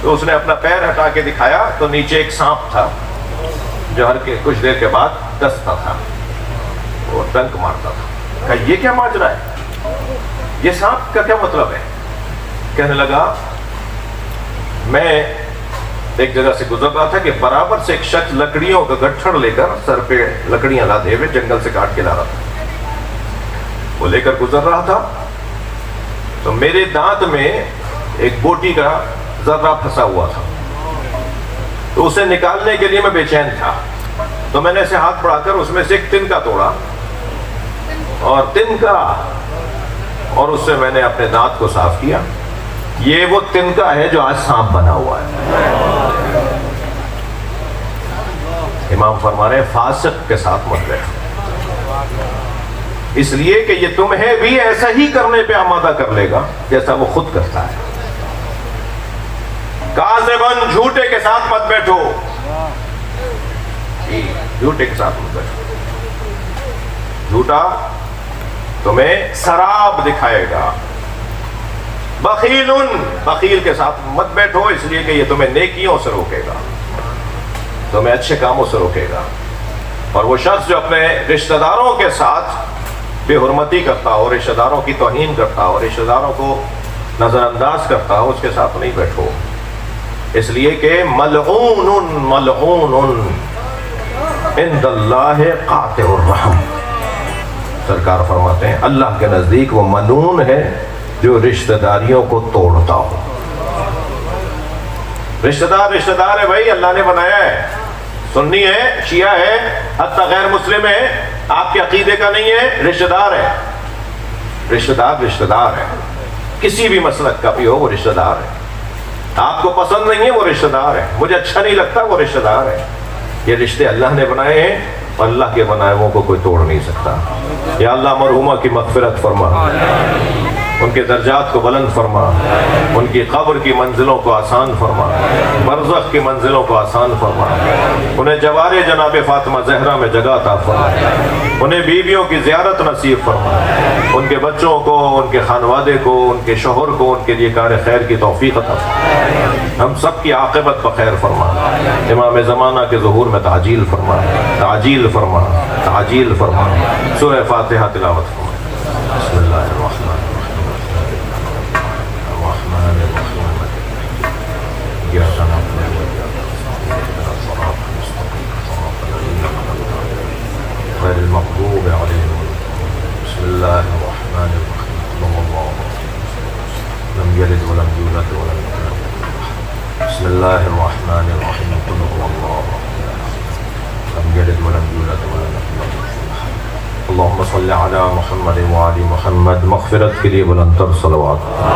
تو اس نے اپنا پیر ہٹا کے دکھایا تو نیچے ایک سانپ تھا جو ہر کچھ دیر کے بعد ڈستا تھا اور ڈنک مارتا تھا۔ کہا یہ کیا ماجرا ہے، یہ سانپ کا کیا مطلب ہے؟ کہنے لگا میں ایک جگہ سے گزر رہا تھا کہ برابر سے ایک شخص لکڑیوں کا گٹھڑ لے کر سر پہ لکڑیاں لادے ہوئے جنگل سے کاٹ کے لا رہا تھا، وہ لے کر گزر رہا تھا تو میرے دانت میں ایک بوٹی کا ذرہ پھنسا ہوا تھا، تو اسے نکالنے کے لیے میں بے چین تھا، تو میں نے اسے ہاتھ بڑھا کر اس میں سے ایک تنکا توڑا اور تنکا، اور اس سے میں نے اپنے دانت کو صاف کیا۔ یہ وہ تنکا ہے جو آج سانپ بنا ہوا ہے۔ امام فرما رہے ہیں فاسق کے ساتھ مت بیٹھو، اس لیے کہ یہ تمہیں بھی ایسا ہی کرنے پہ آمادہ کر لے گا جیسا وہ خود کرتا ہے۔ کاذباً جھوٹے کے ساتھ مت بیٹھو، جھوٹے کے ساتھ مت بیٹھو، جھوٹا تمہیں سراب دکھائے گا۔ بخیل بخیل کے ساتھ مت بیٹھو، اس لیے کہ یہ تمہیں نیکیوں سے روکے گا، تمہیں اچھے کاموں سے روکے گا۔ اور وہ شخص جو اپنے رشتہ داروں کے ساتھ بے حرمتی کرتا ہو، رشتہ داروں کی توہین کرتا ہو، رشتہ داروں کو نظر انداز کرتا ہو، اس کے ساتھ نہیں بیٹھو، اس لیے کہ ملعون ملعون عند اللہ قاطع الرحم، سرکار فرماتے ہیں اللہ کے نزدیک وہ منون ہے جو رشتہ داریوں کو توڑتا ہو۔ رشتہ دار ہے بھائی، اللہ نے بنایا ہے، سنی ہے، شیعہ ہے، حتی غیر مسلم ہے، آپ کے عقیدے کا نہیں ہے، رشتہ دار ہے۔ رشتہ دار ہے، کسی بھی مسلک کا بھی ہو وہ رشتہ دار ہے۔ آپ کو پسند نہیں ہے وہ رشتہ دار ہے، مجھے اچھا نہیں لگتا وہ رشتہ دار ہے۔ یہ رشتے اللہ نے بنائے ہیں، اللہ کے بنائے ہوئوں کو کوئی توڑ نہیں سکتا۔ یا اللہ مرحومہ کی مغفرت فرما، ان کے درجات کو بلند فرما، ان کی قبر کی منزلوں کو آسان فرما، برزخ کی منزلوں کو آسان فرما، انہیں جوار جناب فاطمہ زہرا میں جگہ عطا فرما، انہیں بیویوں کی زیارت نصیب فرما، ان کے بچوں کو، ان کے خانوادے کو، ان کے شوہر کو ان کے لیے کار خیر کی توفیق عطا فرما، ہم سب کی عاقبت بخیر فرما، امام زمانہ کے ظہور میں تعجیل فرما، تعجیل فرما، تعجیل فرما۔ سورہ فاتحہ تلاوت فرما۔ بسم اللہ الرحمن الرحیم۔ غير المغضوب عليهم، بسم الله الرحمن الرحيم، قل هو الله لم يلد ولم يولد ولم يكن له كفوا أحد، بسم الله الرحمن الرحيم، قل هو الله لم يلد ولم يولد ولم يكن له كفوا أحد۔ اللهم صل على محمد وعلى محمد، مغفرت کے لیے بلند تر صلوات۔